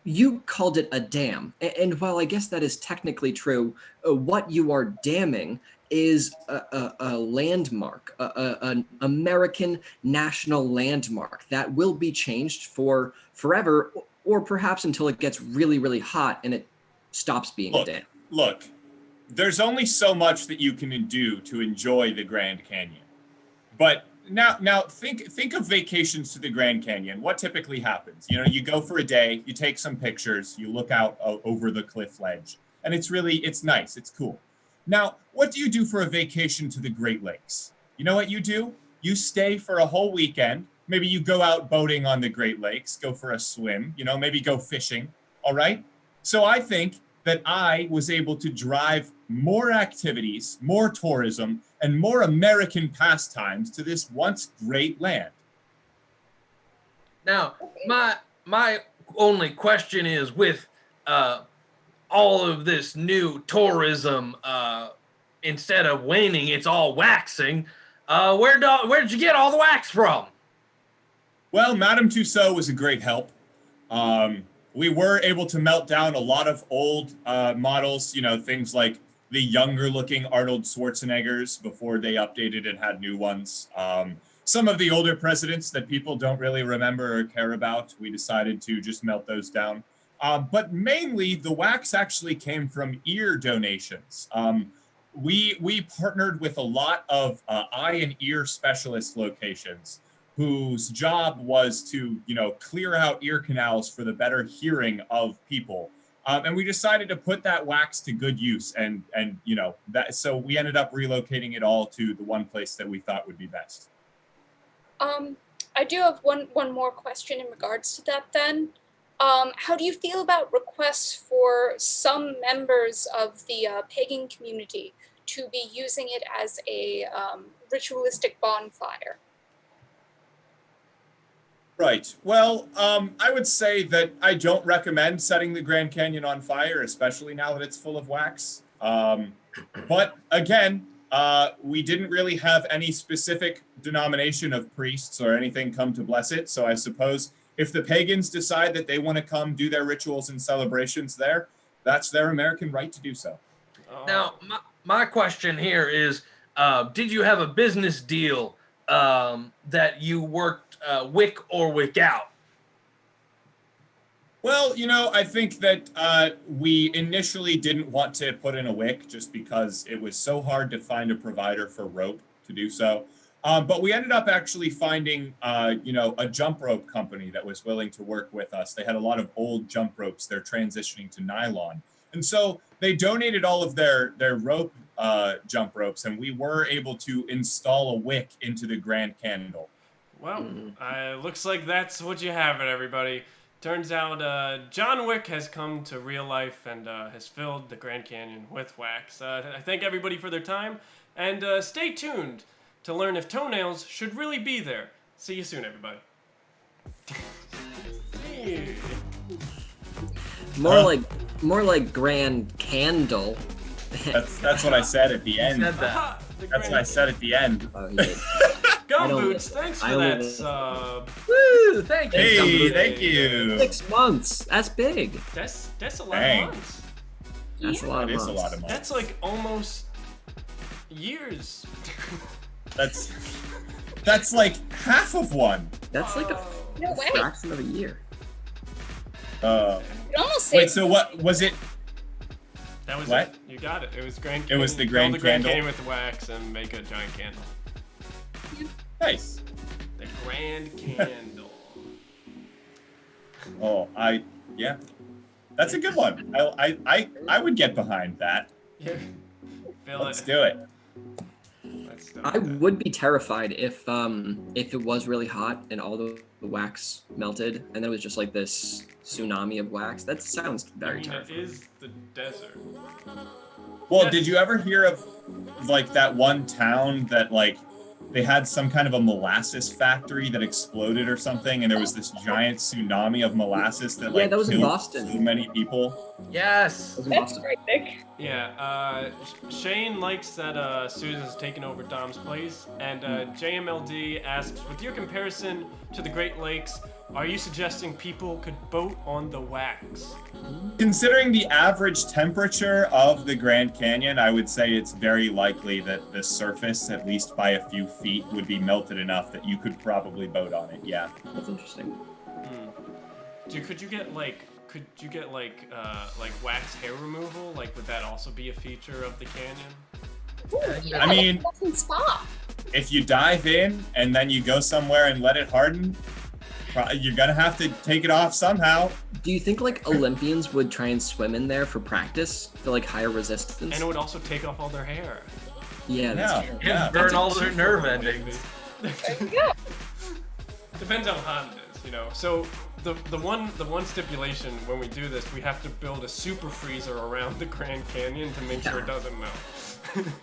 you called it a dam, and while I guess that is technically true, what you are damming is a landmark, an American national landmark that will be changed for forever, or perhaps until it gets really, really hot and it stops being a dam. Look, there's only so much that you can do to enjoy the Grand Canyon. But now think of vacations to the Grand Canyon. What typically happens? You know, you go for a day, you take some pictures, you look out over the cliff ledge, and it's nice, it's cool. Now, what do you do for a vacation to the Great Lakes? You know what you do? You stay for a whole weekend. Maybe you go out boating on the Great Lakes, go for a swim, you know, maybe go fishing, all right? So I think that I was able to drive more activities, more tourism, and more American pastimes to this once great land. Now, my only question is, with all of this new tourism, instead of waning, it's all waxing. Where'd you get all the wax from? Well, Madame Tussauds was a great help. We were able to melt down a lot of old models, you know, things like the younger looking Arnold Schwarzeneggers before they updated and had new ones. Some of the older presidents that people don't really remember or care about, we decided to just melt those down. But mainly the wax actually came from ear donations. We partnered with a lot of eye and ear specialist locations whose job was to, you know, clear out ear canals for the better hearing of people. And we decided to put that wax to good use, and you know, so we ended up relocating it all to the one place that we thought would be best. I do have one more question in regards to that then. How do you feel about requests for some members of the pagan community to be using it as a ritualistic bonfire? Right. Well, I would say that I don't recommend setting the Grand Canyon on fire, especially now that it's full of wax. But again, we didn't really have any specific denomination of priests or anything come to bless it. So I suppose if the pagans decide that they want to come do their rituals and celebrations there, that's their American right to do so. Now, my question here is, did you have a business deal that you worked wick or wick out? Well, you know, I think that we initially didn't want to put in a wick just because it was so hard to find a provider for rope to do so. But we ended up actually finding, you know, a jump rope company that was willing to work with us. They had a lot of old jump ropes. They're transitioning to nylon. And so they donated all of their rope jump ropes, and we were able to install a wick into the grand candle. Well, looks like that's what you have it, everybody. Turns out John Wick has come to real life and has filled the Grand Canyon with wax. I thank everybody for their time, and stay tuned to learn if toenails should really be there. See you soon, everybody. More like grand candle. That's what I said at the end. Said that. That's what I said at the end. Gumboots, thanks for that sub. Woo! Thank you. Hey, thank you. 6 months. That's big. That's a lot of months. That's a lot of It is months. a lot of months. That's like almost years. That's like half of one. That's like a No way. fraction of a year. You almost say Wait, so what was it? That was What? it. You got it. It was Grand It Canyon. was the Fill Grand the Grand Candle? Canyon with wax and make a giant candle. Nice. The Grand Candle. Oh, yeah. That's a good one. I would get behind that. Yeah. Fill Let's it. do it. Let's do I it. would be terrified if it was really hot and all the wax melted and there was just like this tsunami of wax. That sounds I very mean, it terrifying. is the desert. Well, Yes. did you ever hear of like that one town that like they had some kind of a molasses factory that exploded or something, and there was this giant tsunami of molasses that like that was in killed Boston. so many people? Yes. That was in that's Boston. right, Nick. Yeah, Shane likes that Susan's taken over Dom's place, and JMLD asks, with your comparison to the Great Lakes, are you suggesting people could boat on the wax? Considering the average temperature of the Grand Canyon, I would say it's very likely that the surface, at least by a few feet, would be melted enough that you could probably boat on it. Yeah. That's interesting. Could you get like wax hair removal? Like, would that also be a feature of the canyon? Yeah, I mean- fucking spa. If you dive in and then you go somewhere and let it harden, you're gonna have to take it off somehow. Do you think like Olympians would try and swim in there for practice for like higher resistance? And it would also take off all their hair. Yeah, that's Yeah. true. Yeah. Burn all their nerve endings. Yeah. Depends how hot it is, you know. So the one stipulation when we do this, we have to build a super freezer around the Grand Canyon to make sure it doesn't melt.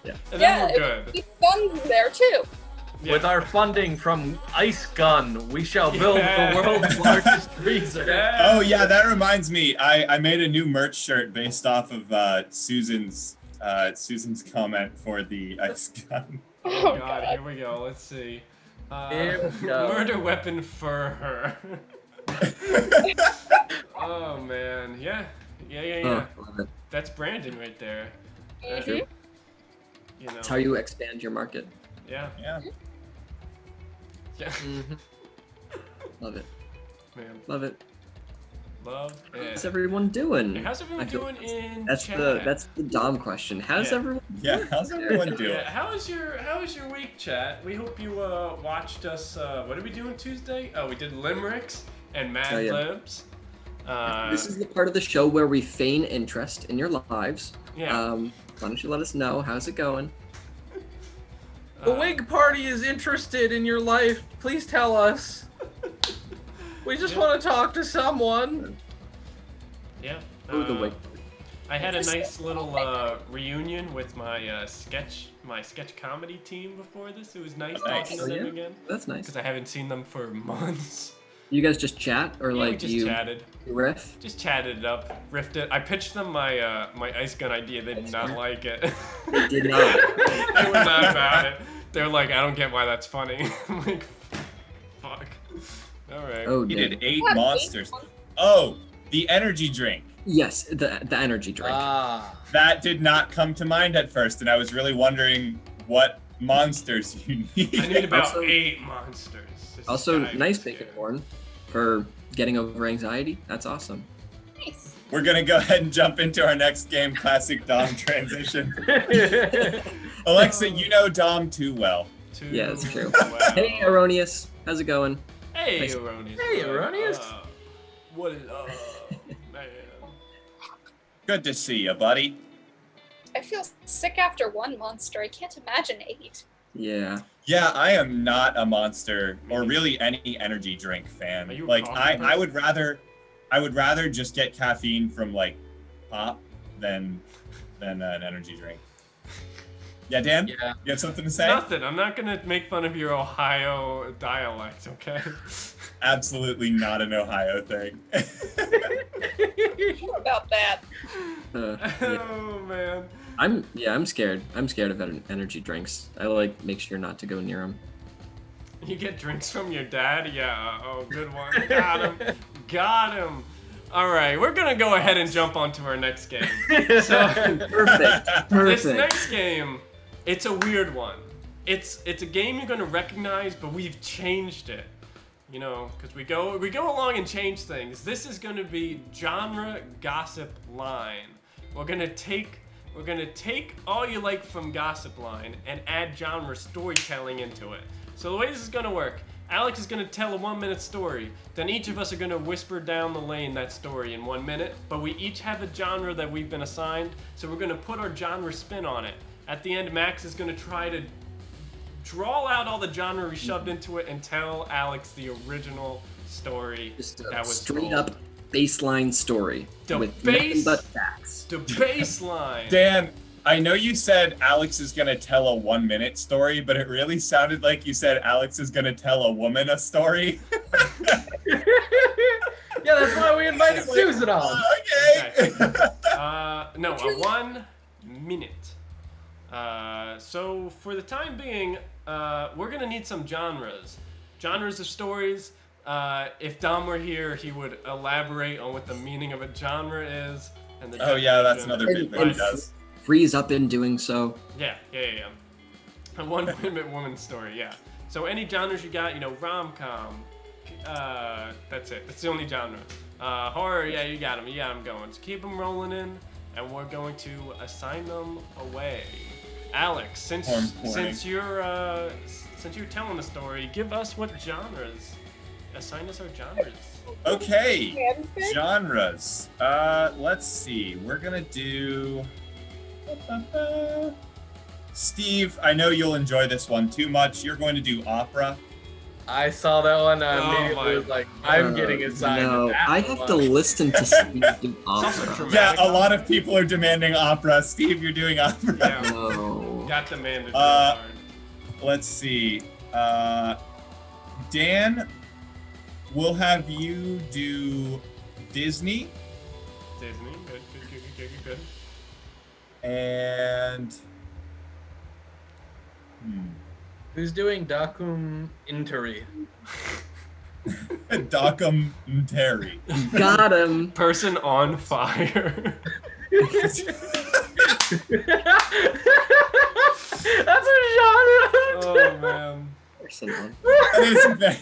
Yeah. And then Yeah, we're good. It's fun there too. Yeah. With our funding from Ice Gun, we shall build Yeah. the world's largest freezer. Yeah. Oh yeah, that reminds me. I made a new merch shirt based off of Susan's comment for the ice gun. Oh god, here we go. Let's see. Here we go. Murder weapon for her. Oh man, yeah. Oh, love it. That's branding right there. That- Mhm. You know. That's how you expand your market. Yeah. Yeah. Yeah. Love it. Man, Love it. love it. How's everyone doing? Hey, how's everyone I feel doing in That's chat? the Dom question. How's Yeah. everyone? Yeah. How's everyone doing? Yeah, how was your week, chat? We hope you watched us. What did we do on Tuesday? Oh, we did limericks and Mad Oh, yeah. Libs. This is the part of the show where we feign interest in your lives. Yeah. Why don't you let us know how's it going? The Wig Party is interested in your life. Please tell us. We just want to talk to someone. Yeah. Oh, the wig. I had a nice little reunion with my sketch comedy team before this. It was nice Nice. talking to Oh, them yeah? again That's nice. because I haven't seen them for months. You guys just chat or Yeah, like we just you chatted. riff? Just chatted it up, riffed it. I pitched them my my ice gun idea. They did not like it. Did not. They were not about it. They're like, I don't get why that's funny. I'm like, fuck. All right. Oh, He damn. did 8 Yeah, monsters. Oh, the energy drink. Yes, the energy drink. Ah. That did not come to mind at first, and I was really wondering what monsters you need. I need about Also- 8 monsters. This Also, guy nice was bacon scared. horn for getting over anxiety. That's awesome. Nice. We're gonna go ahead and jump into our next game, classic Dom transition. Alexa, you know Dom too well. Too Yeah, that's true. well. Hey, Erroneous, how's it going? Hey, Nice. Erroneous. Hey, What Erroneous. up? What is up, man? Good to see you, buddy. I feel sick after one monster. I can't imagine 8. Yeah. Yeah, I am not a monster or really any energy drink fan. Are you a Like coffee I person? would rather just get caffeine from like pop than an energy drink. Yeah, Dan? Yeah. You have something to say? Nothing. I'm not gonna make fun of your Ohio dialect, okay? Absolutely not an Ohio thing. Sure about that. Yeah. Oh man. I'm scared. I'm scared of energy drinks. I like make sure not to go near them. You get drinks from your dad? Yeah. Oh, good one. Got him. Got him. All right, we're gonna go ahead and jump onto our next game. So Perfect. this Perfect. next game, it's a weird one. It's a game you're gonna recognize, but we've changed it. You know, because we go along and change things. This is gonna be genre gossip line. We're gonna take all you like from gossip line and add genre storytelling into it. So the way this is gonna work, Alex is gonna tell a 1-minute story. Then each of us are gonna whisper down the lane that story in 1 minute. But we each have a genre that we've been assigned, so we're gonna put our genre spin on it. At the end, Max is gonna try to draw out all the genre we shoved into it and tell Alex the original story Just a that was straight told. up baseline story The with base- nothing but facts. The baseline. Dan, I know you said Alex is gonna tell a 1-minute story, but it really sounded like you said Alex is gonna tell a woman a story. Yeah, that's why we invited Susan on. Okay. No, a 1 minute. So for the time being, we're gonna need some genres. Genres of stories. If Dom were here, he would elaborate on what the meaning of a genre is. And the Oh yeah, that's definition. another big thing he does. Freeze up in doing so. Yeah. A 1 minute woman story, yeah. So any genres you got, you know, rom-com, that's it. That's the only genre. Horror, yeah, you got them going. So keep them rolling in, and we're going to assign them away. Alex, since you're telling the story, give us what genres. Assign us our genres. Okay, genres. Let's see. We're gonna do. Steve, I know you'll enjoy this one too much. You're going to do opera. I saw that one. I Oh immediately my was like, I'm getting assigned No, to that I have to one. listen to Steve do also opera. dramatic. Yeah, a lot of people are demanding opera. Steve, you're doing opera. Yeah, No. got demanded real hard. Let's see. Dan, we'll have you do Disney. Disney, good. And Who's doing documentary? documentary. Got him. Person on fire. That's a genre. Oh man.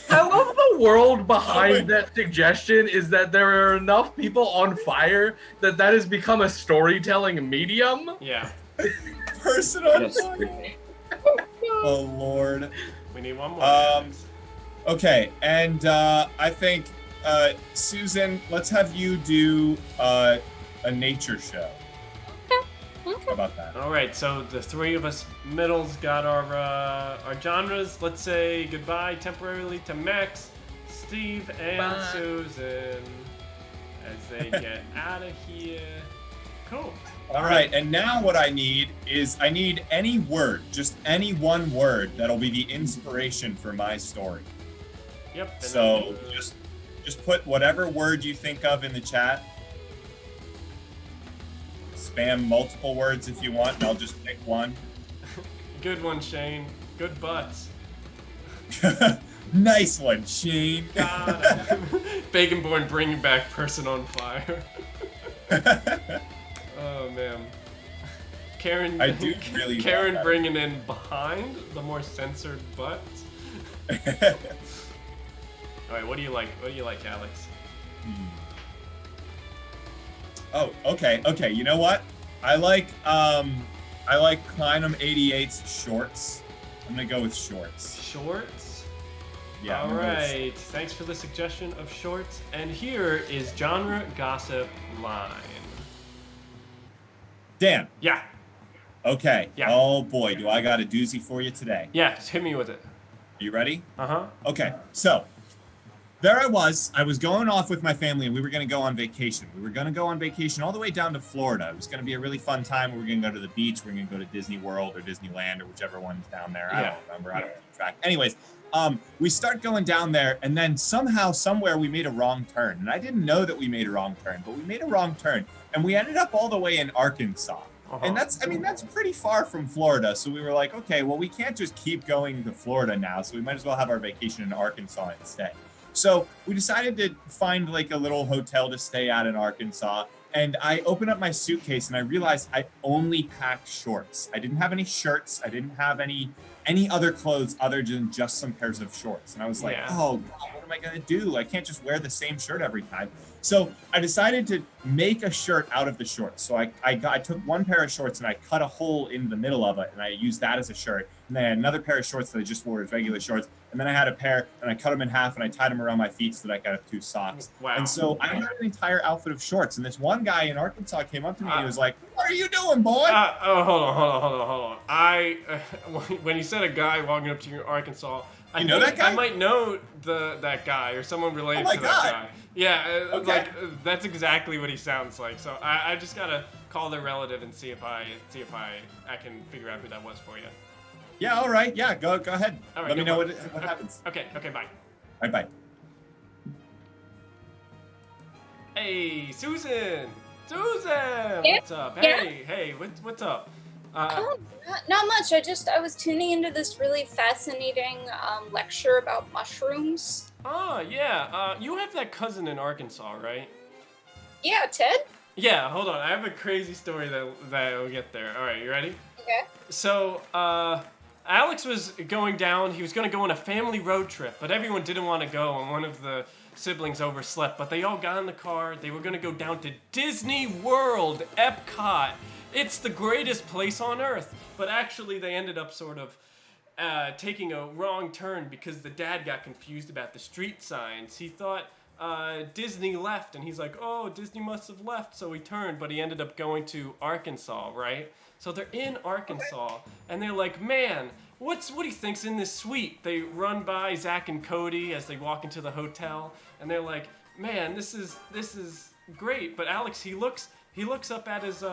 I love the world behind that suggestion is that there are enough people on fire that has become a storytelling medium. Yeah. Personal. Yes. Oh Lord. We need one more. Okay, and I think Susan, let's have you do a nature show. How about that? All right, so the three of us middles got our genres. Let's say goodbye temporarily to Max, Steve, and Bye. Susan as they get out of here. Cool. All right, and now what I need is any word, just any one word that'll be the inspiration for my story. Yep. and So then, just put whatever word you think of in the chat. Spam multiple words if you want, and I'll just pick one. good one, Shane. Good butts. Nice one, Shane. Got it. Baconborn bringing back person on fire. Oh man. Karen. I do really love Karen that. bringing in behind the more censored butts. All right, what do you like? What do you like, Alex? Oh, okay. You know what? I like Kleinum 88's shorts. I'm gonna go with shorts. Shorts. Yeah. I'm All gonna go with right. Thanks for the suggestion of shorts. And here is genre gossip line. Dan. Yeah. Okay. Yeah. Oh boy, do I got a doozy for you today. Yeah. Just hit me with it. Are you ready? Uh-huh. Okay. So there I was going off with my family, and we were going to go on vacation. We were going to go on vacation all the way down to Florida. It was going to be a really fun time. We were going to go to the beach. We were going to go to Disney World or Disneyland or whichever one's down there. I Yeah. don't remember. I don't keep track. Anyways, we start going down there, and then somehow, somewhere, we made a wrong turn. And I didn't know that we made a wrong turn, but we made a wrong turn. And we ended up all the way in Arkansas. Uh-huh. And that's pretty far from Florida. So we were like, okay, well, we can't just keep going to Florida now. So we might as well have our vacation in Arkansas instead. So we decided to find like a little hotel to stay at in Arkansas. And I opened up my suitcase and I realized I only packed shorts. I didn't have any shirts. I didn't have any other clothes other than just some pairs of shorts. And I was like, oh God, what am I gonna do? I can't just wear the same shirt every time. So I decided to make a shirt out of the shorts. So I took one pair of shorts and I cut a hole in the middle of it and I used that as a shirt. And then I had another pair of shorts that I just wore as regular shorts. And then I had a pair and I cut them in half and I tied them around my feet so that I could have 2 socks. Wow. And so I had an entire outfit of shorts. And this one guy in Arkansas came up to me and he was like, what are you doing, boy? Hold on. When you said a guy walking up to you in Arkansas, You know that guy? I might know that guy or someone related to that guy. Yeah, like that's exactly what he sounds like. So I just gotta call their relative and see if I can figure out who that was for you. Yeah, all right. Yeah, go ahead. All right, Let me know what happens. Okay, bye. All right, bye. Hey, Susan! Yeah. What's up? Yeah. Hey, what's up? Not much. I was tuning into this really fascinating lecture about mushrooms. Oh, yeah. You have that cousin in Arkansas, right? Yeah, Ted? Yeah, hold on. I have a crazy story that will get there. All right, you ready? Okay. So, Alex was going down. He was going to go on a family road trip, but everyone didn't want to go, and one of the siblings overslept. But they all got in the car. They were going to go down to Disney World, Epcot. It's the greatest place on earth. But actually, they ended up sort of taking a wrong turn because the dad got confused about the street signs. He thought Disney left, and he's like, oh, Disney must have left, so he turned, but he ended up going to Arkansas, right? So they're in Arkansas, and they're like, man, what do you think's in this suite? They run by Zach and Cody as they walk into the hotel, and they're like, man, this is great. But Alex, he looks up at his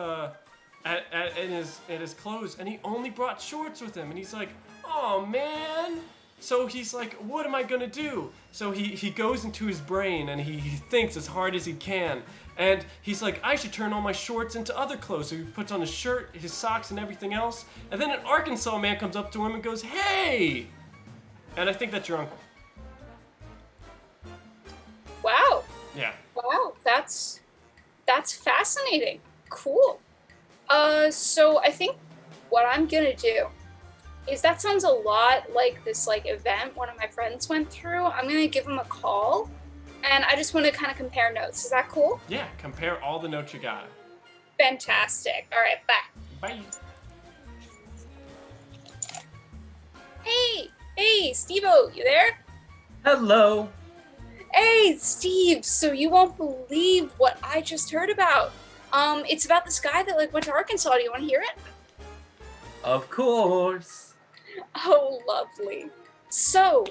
his clothes, and he only brought shorts with him, and he's like, oh man. So he's like, what am I gonna do? So he goes into his brain and he thinks as hard as he can. And he's like, I should turn all my shorts into other clothes. So he puts on his shirt, his socks, and everything else. And then an Arkansas man comes up to him and goes, hey! And I think that's your uncle. Wow. Yeah. Wow, that's fascinating. Cool. So I think what I'm gonna do is that sounds a lot like this event one of my friends went through. I'm gonna give him a call, and I just want to kind of compare notes. Is that cool? Yeah, compare all the notes you got. Fantastic. All right, bye. Bye. Hey, Steve-O, you there? Hello. Hey, Steve. So you won't believe what I just heard about. It's about this guy that went to Arkansas. Do you want to hear it? Of course. Oh, lovely. So,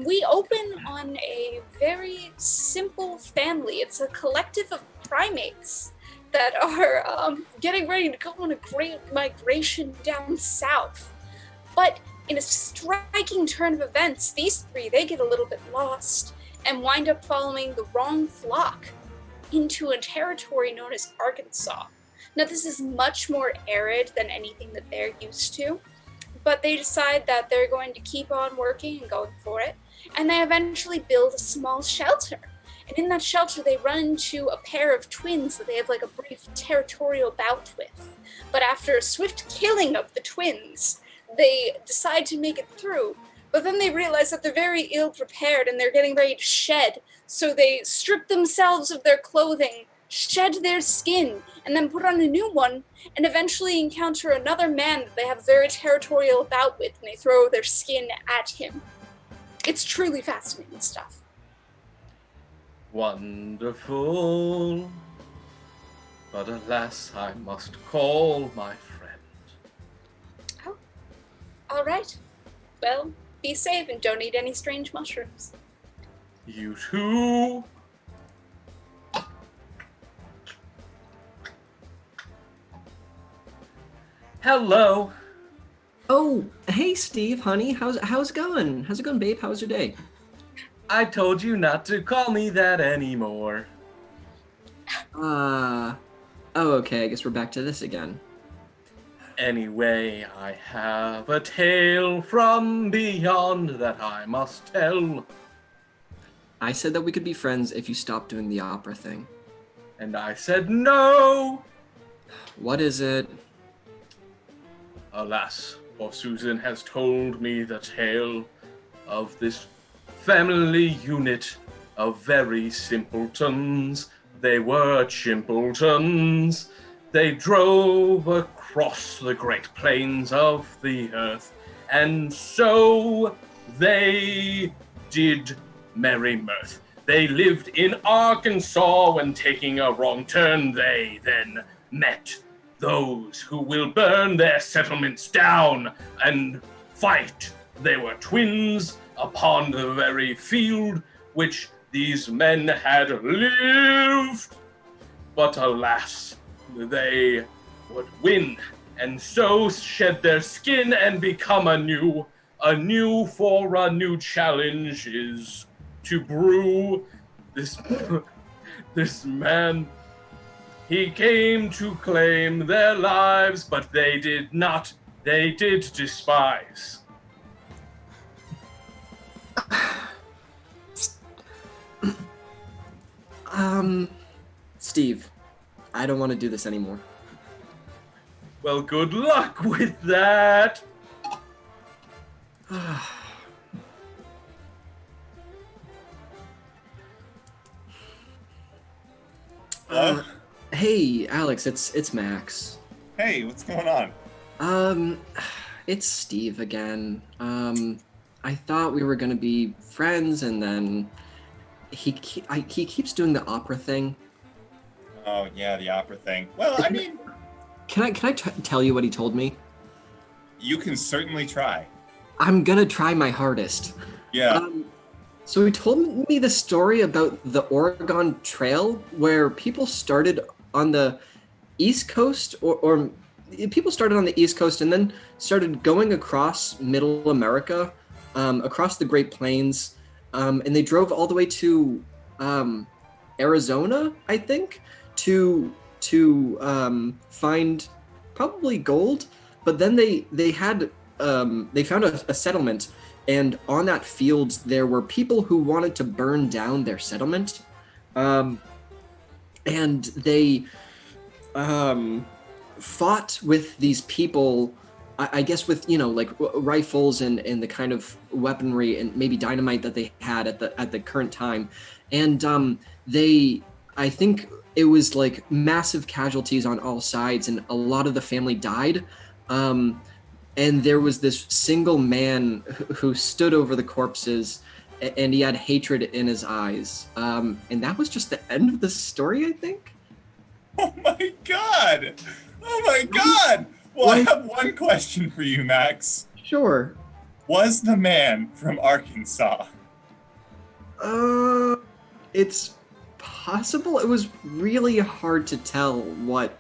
we open on a very simple family. It's a collective of primates that are getting ready to go on a great migration down south. But in a striking turn of events, these three, they get a little bit lost and wind up following the wrong flock into a territory known as Arkansas. Now, this is much more arid than anything that they're used to, but they decide that they're going to keep on working and going for it, and they eventually build a small shelter. And in that shelter, they run into a pair of twins that they have a brief territorial bout with. But after a swift killing of the twins, they decide to make it through. But then they realize that they're very ill-prepared and they're getting ready to shed, so they strip themselves of their clothing, shed their skin, and then put on a new one, and eventually encounter another man that they have a very territorial bout with, and they throw their skin at him. It's truly fascinating stuff. Wonderful. But alas, I must call my friend. Oh, all right. Well, be safe and don't eat any strange mushrooms. You too. Hello. Oh, hey Steve, honey, how's it going? How's it going, babe? How was your day? I told you not to call me that anymore. Oh, okay, I guess we're back to this again. Anyway, I have a tale from beyond that I must tell. I said that we could be friends if you stopped doing the opera thing. And I said no! What is it? Alas, for Susan has told me the tale of this family unit of very simpletons. They were chimpletons. They drove across the great plains of the earth, and so they did merry mirth. They lived in Arkansas. When taking a wrong turn, they then met those who will burn their settlements down and fight. They were twins upon the very field which these men had lived. But alas, they would win, and so shed their skin and become anew. Anew for a new challenge is to brew. This man, he came to claim their lives, but they did not. They did despise. Steve, I don't want to do this anymore. Well, good luck with that. Hello? Hey, Alex, it's Max. Hey, what's going on? It's Steve again. I thought we were gonna be friends, and then he keeps doing the opera thing. Oh, yeah, the opera thing. Well, I mean, Can I tell you what he told me? you can certainly try. I'm gonna try my hardest. Yeah. So he told me the story about the Oregon Trail, where people started on the East Coast, or people started on the East Coast and then started going across Middle America, across the Great Plains, and they drove all the way to Arizona, I think, to find probably gold. But then they found a settlement. And on that field, there were people who wanted to burn down their settlement. And they fought with these people, I guess with, like rifles and the kind of weaponry and maybe dynamite that they had at the current time. And I think it was like massive casualties on all sides, and a lot of the family died. And there was this single man who stood over the corpses, and he had hatred in his eyes. And that was just the end of the story, I think. Oh my god! Oh my god! Well, I have one question for you, Max. Sure. Was the man from Arkansas? It's possible. It was really hard to tell what.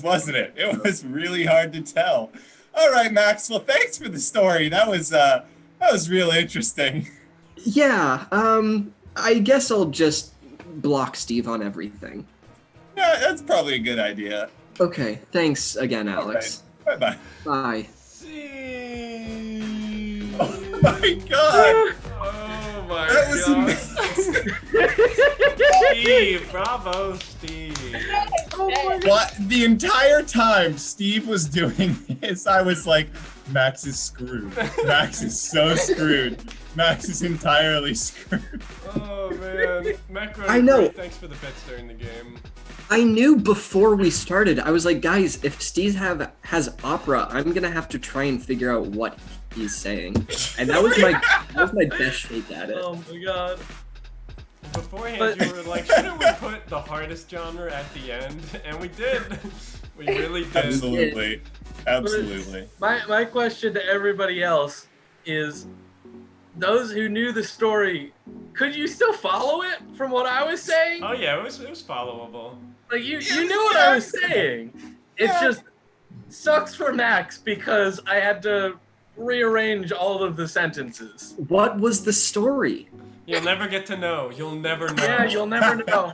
Wasn't it? It was really hard to tell. All right, Max. Well, thanks for the story. That was really interesting. Yeah. I guess I'll just block Steve on everything. Yeah, that's probably a good idea. Okay. Thanks again, Alex. Right. Bye-bye. Bye. See. Oh my god! Oh my That was god. amazing. Steve, bravo, Steve. What? The entire time Steve was doing this, I was like, Max is screwed. Max is so screwed. Max is entirely screwed. Oh man, Macro. I know. Thanks for the bits during the game. I knew before we started. I was like, guys, if Steve has opera, I'm gonna have to try and figure out what he's saying. And that was my best shake at it. Oh my god. Beforehand, you were like, shouldn't we put the hardest genre at the end? And we did. We really did. Absolutely. Absolutely. My question to everybody else is, those who knew the story, could you still follow it from what I was saying? Oh yeah, it was followable. Like you knew what I was saying. It just sucks for Max because I had to rearrange all of the sentences. What was the story? You'll never get to know. You'll never know. Yeah, you'll never know.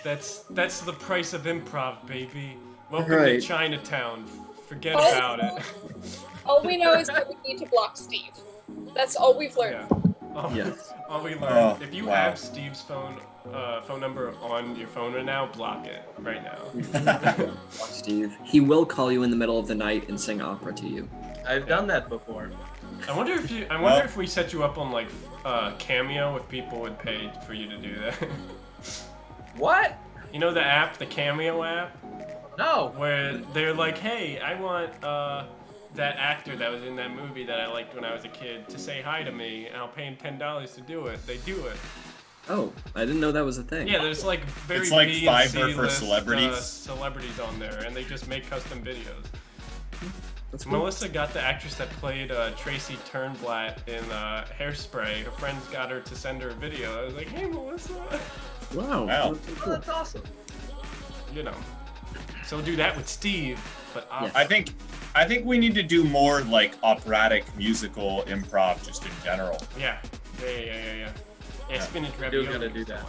That's the price of improv, baby. Welcome Right. to Chinatown. Forget about it. All we know is that we need to block Steve. That's all we've learned. Yeah. Yes. All we learned. Oh, If you wow. have Steve's phone number on your phone right now, block it right now. Steve. He will call you in the middle of the night and sing opera to you. I've done that before. I wonder if we set you up on like Cameo, if people would pay for you to do that. What? You know the app, the Cameo app, No. where they're like, hey, I want that actor that was in that movie that I liked when I was a kid to say hi to me, and I'll pay him $10 to do it. They do it. Oh, I didn't know that was a thing. Yeah, there's like very It's like B and Fiverr for C-list, celebrities. Celebrities on there, and they just make custom videos. That's cool. Melissa got the actress that played Tracy Turnblatt in Hairspray. Her friends got her to send her a video. I was like, hey, Melissa. Wow. Wow. That's so Oh, cool. that's awesome. You know. So we'll do that with Steve, but Yes. I think we need to do more like operatic musical improv just in general. yeah. Yeah, spinach You're ravioli. gonna do that.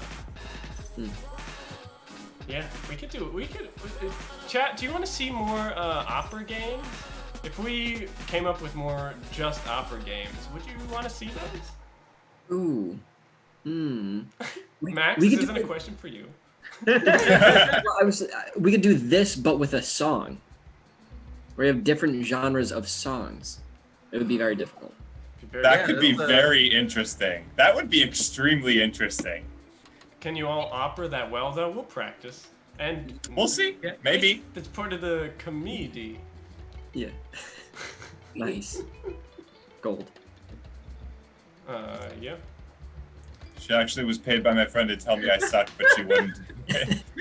Yeah, we could do it. Chat, do you want to see more opera games? If we came up with more just opera games, would you want to see those? Ooh. Max, we this could isn't do a question for you. Well, we could do this, but with a song. We have different genres of songs. It would be very difficult. That could be that's, very interesting. That would be extremely interesting. Can you all opera that well, though? We'll practice. And We'll see. Yeah. Maybe. That's part of the comedy. Yeah. Nice. Gold. Yeah. She actually was paid by my friend to tell me I sucked, but she wouldn't.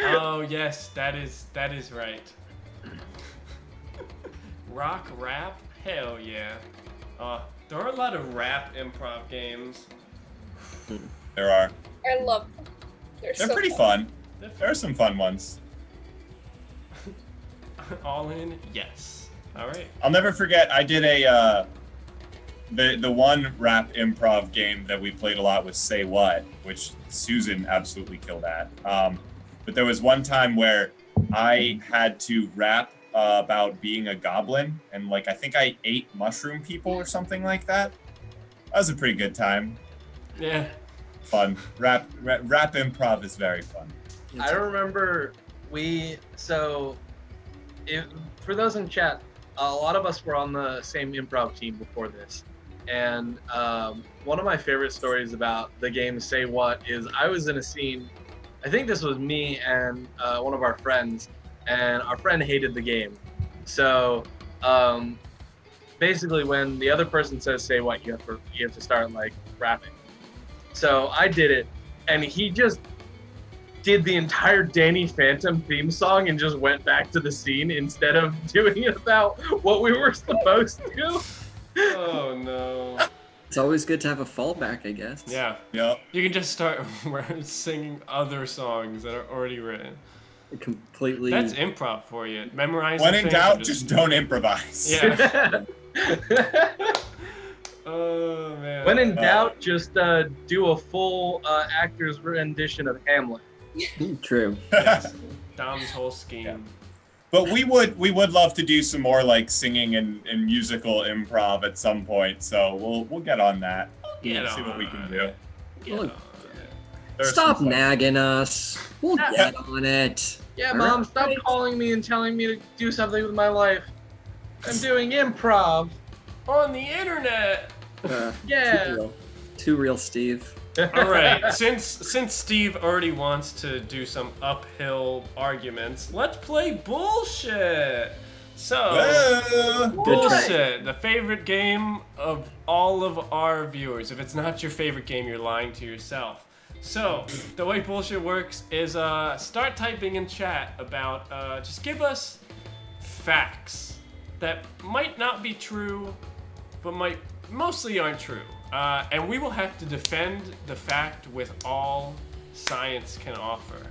Oh yes, that is right. Rock, rap, hell yeah. There are a lot of rap improv games. There are. I love them. They're They're so pretty fun. There are some fun ones. All in, yes. All right. I'll never forget. I did the one rap improv game that we played a lot was Say What, which Susan absolutely killed at. But there was one time where I had to rap about being a goblin, and like I think I ate mushroom people or something like that. That was a pretty good time. Yeah. Fun. Rap improv is very fun. I remember for those in chat, a lot of us were on the same improv team before this. And one of my favorite stories about the game Say What is I was in a scene, I think this was me and one of our friends, and our friend hated the game. So basically when the other person says Say What, you have to start like rapping. So I did it, and he just did the entire Danny Phantom theme song and just went back to the scene instead of doing it about what we were supposed to. Oh no. It's always good to have a fallback, I guess. Yeah. Yep. You can just start singing other songs that are already written. Completely. That's improv for you. Memorize. When in doubt, just don't improvise. Yeah. Oh man. When in doubt, just do a full actor's rendition of Hamlet. True. Yes. Dom's whole scheme. Yeah. But we would love to do some more like singing and musical improv at some point. So we'll get on that. Get See what we can do. Look, There's stop some fun- nagging us. We'll get on it. Yeah, Mom, stop calling me and telling me to do something with my life. I'm doing improv. On the internet. Yeah. Too real, Steve. All right. Since Steve already wants to do some uphill arguments, let's play bullshit. So, Whoa. bullshit, the favorite game of all of our viewers. If it's not your favorite game, you're lying to yourself. So, the way bullshit works is start typing in chat about just give us facts that might not be true, but mostly aren't true. And we will have to defend the fact with all science can offer.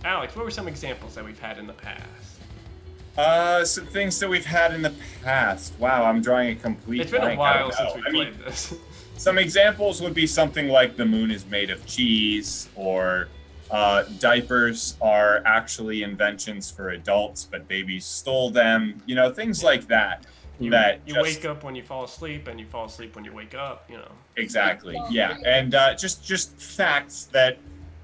Alex, what were some examples that we've had in the past? Some things that we've had in the past. Wow, I'm drawing a complete It's been a blank. I don't while since know. we played this. Some examples would be something like the moon is made of cheese, or diapers are actually inventions for adults, but babies stole them. You know, things like that. You just wake up when you fall asleep, and you fall asleep when you wake up. You know. exactly, yeah, and just facts that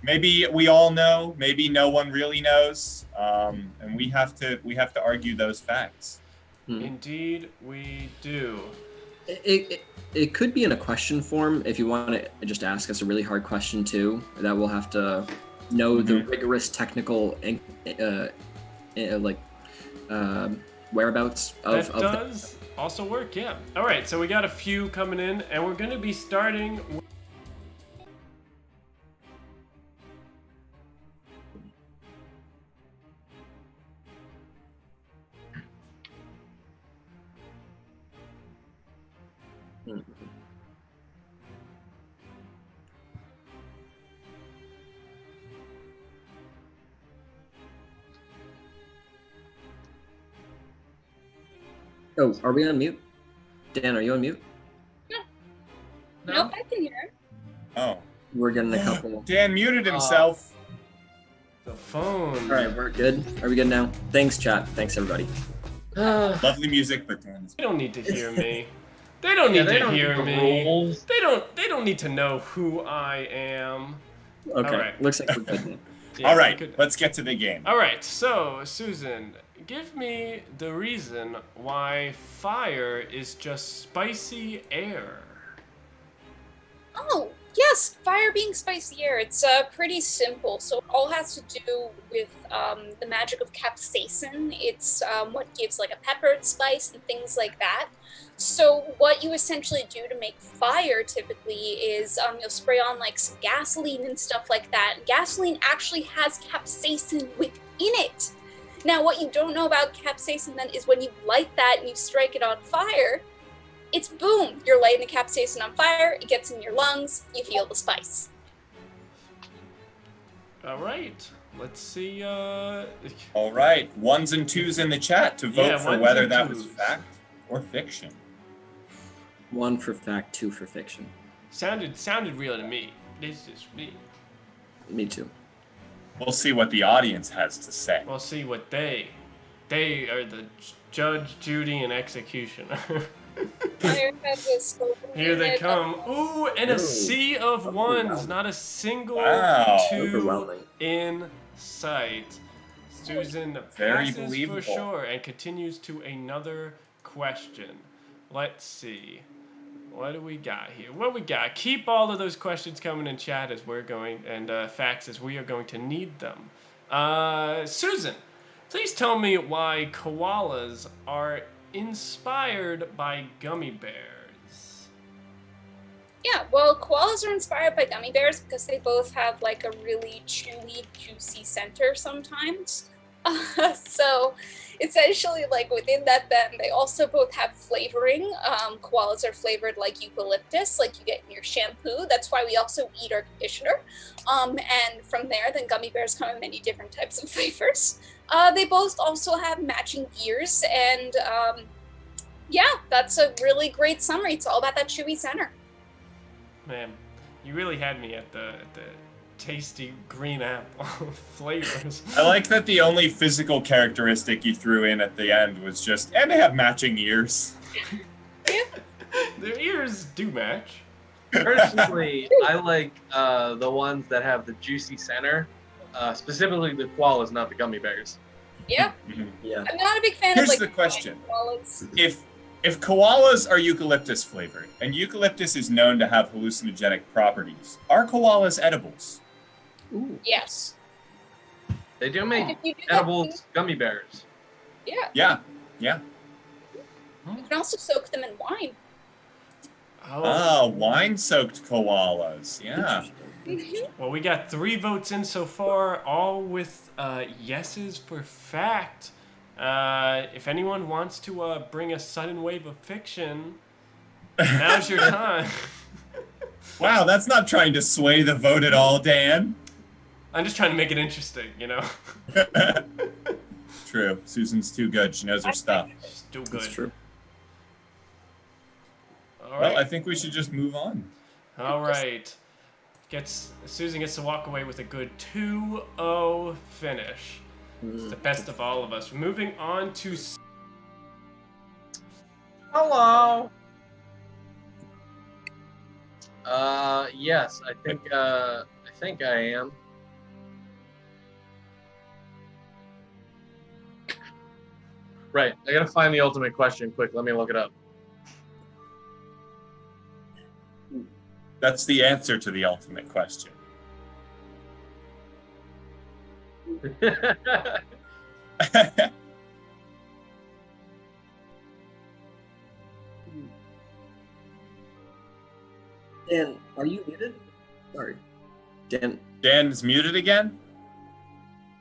maybe we all know, maybe no one really knows, and we have to argue those facts. Indeed, we do. It could be in a question form if you want to just ask us a really hard question too. That we'll have to know the rigorous technical whereabouts of. That does also work, yeah. All right, so we got a few coming in, and we're going to be starting with... Oh, are we on mute? Dan, are you on mute? No, nope, I can hear him. Oh. We're getting a couple. Dan muted himself. The phone. All right, we're good. Are we good now? Thanks, chat. Thanks, everybody. Lovely music, but they don't need to hear me. They don't need to hear me. They don't need to know who I am. Okay. All right. Looks like we're good now. All right, let's get to the game. All right, so Susan, give me the reason why fire is just spicy air. Oh, yes, fire being spicy air. It's pretty simple. So it all has to do with the magic of capsaicin. It's what gives like a peppered spice and things like that. So what you essentially do to make fire typically is you'll spray on like some gasoline and stuff like that. Gasoline actually has capsaicin within it. Now, what you don't know about capsaicin then is when you light that and you strike it on fire, it's boom, you're lighting the capsaicin on fire, it gets in your lungs, you feel the spice. All right, let's see. All right, ones and twos in the chat to vote for whether that was fact or fiction. 1 for fact, 2 for fiction. Sounded real to me. This is me. Me too. We'll see what the audience has to say. We'll see what they are the judge, jury, and executioner. Here they come. Ooh, and a sea of ones, not a single two in sight. Susan Very passes believable. for sure and continues to another question. Let's see. What do we got here? What we got? Keep all of those questions coming in chat as we're going, and facts as we are going to need them. Susan, please tell me why koalas are inspired by gummy bears. Yeah, well, koalas are inspired by gummy bears because they both have like a really chewy, juicy center sometimes. So essentially, like within that, then they also both have flavoring. Koalas are flavored like eucalyptus, like you get in your shampoo. That's why we also eat our conditioner. And from there, then gummy bears come in many different types of flavors. They both also have matching ears, and yeah, that's a really great summary. It's all about that chewy center. Man, you really had me at the tasty green apple flavors. I like that the only physical characteristic you threw in at the end was just, and they have matching ears. Their ears do match. Personally, I like the ones that have the juicy center, specifically the koalas, not the gummy bears. Yeah. Yeah. I'm not a big fan Here's of like the question. koalas. If koalas are eucalyptus flavored, and eucalyptus is known to have hallucinogenic properties, are koalas edibles? Ooh. Yes. They do make If you do that, edibles gummy bears. yeah. Yeah. You can also soak them in wine. Oh, wine-soaked koalas. Yeah. Well, we got 3 votes in so far, all with yeses for fact. If anyone wants to bring a sudden wave of fiction, now's your time. Wow, that's not trying to sway the vote at all, Dan. I'm just trying to make it interesting, you know? True. Susan's too good. She knows her stuff. She's too good. That's true. All Well, right. I think we should just move on. All right. Susan gets to walk away with a good 2-0 finish. It's the best of all of us. Moving on to Hello. Yes, I think I am. Right, I gotta find the ultimate question quick. Let me look it up. That's the answer to the ultimate question. Dan, are you muted? Sorry. Dan. Dan's muted again?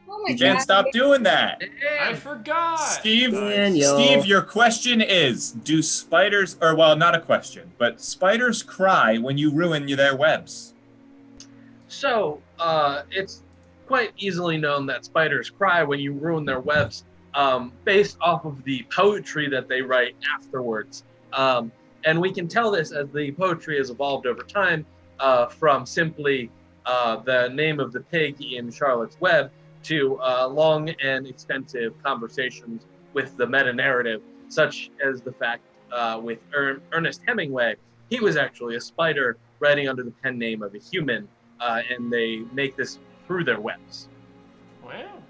Oh my Dan, god. stop doing that. I forgot. Steve, Daniel. Steve, your question is, do spiders, or well, not a question, but spiders cry when you ruin their webs? So, it's quite easily known that spiders cry when you ruin their webs, based off of the poetry that they write afterwards. And we can tell this as the poetry has evolved over time, from simply the name of the pig in Charlotte's Web to long and extensive conversations with the meta-narrative, such as the fact with Ernest Hemingway, he was actually a spider writing under the pen name of a human, and they make this through their webs. Wow.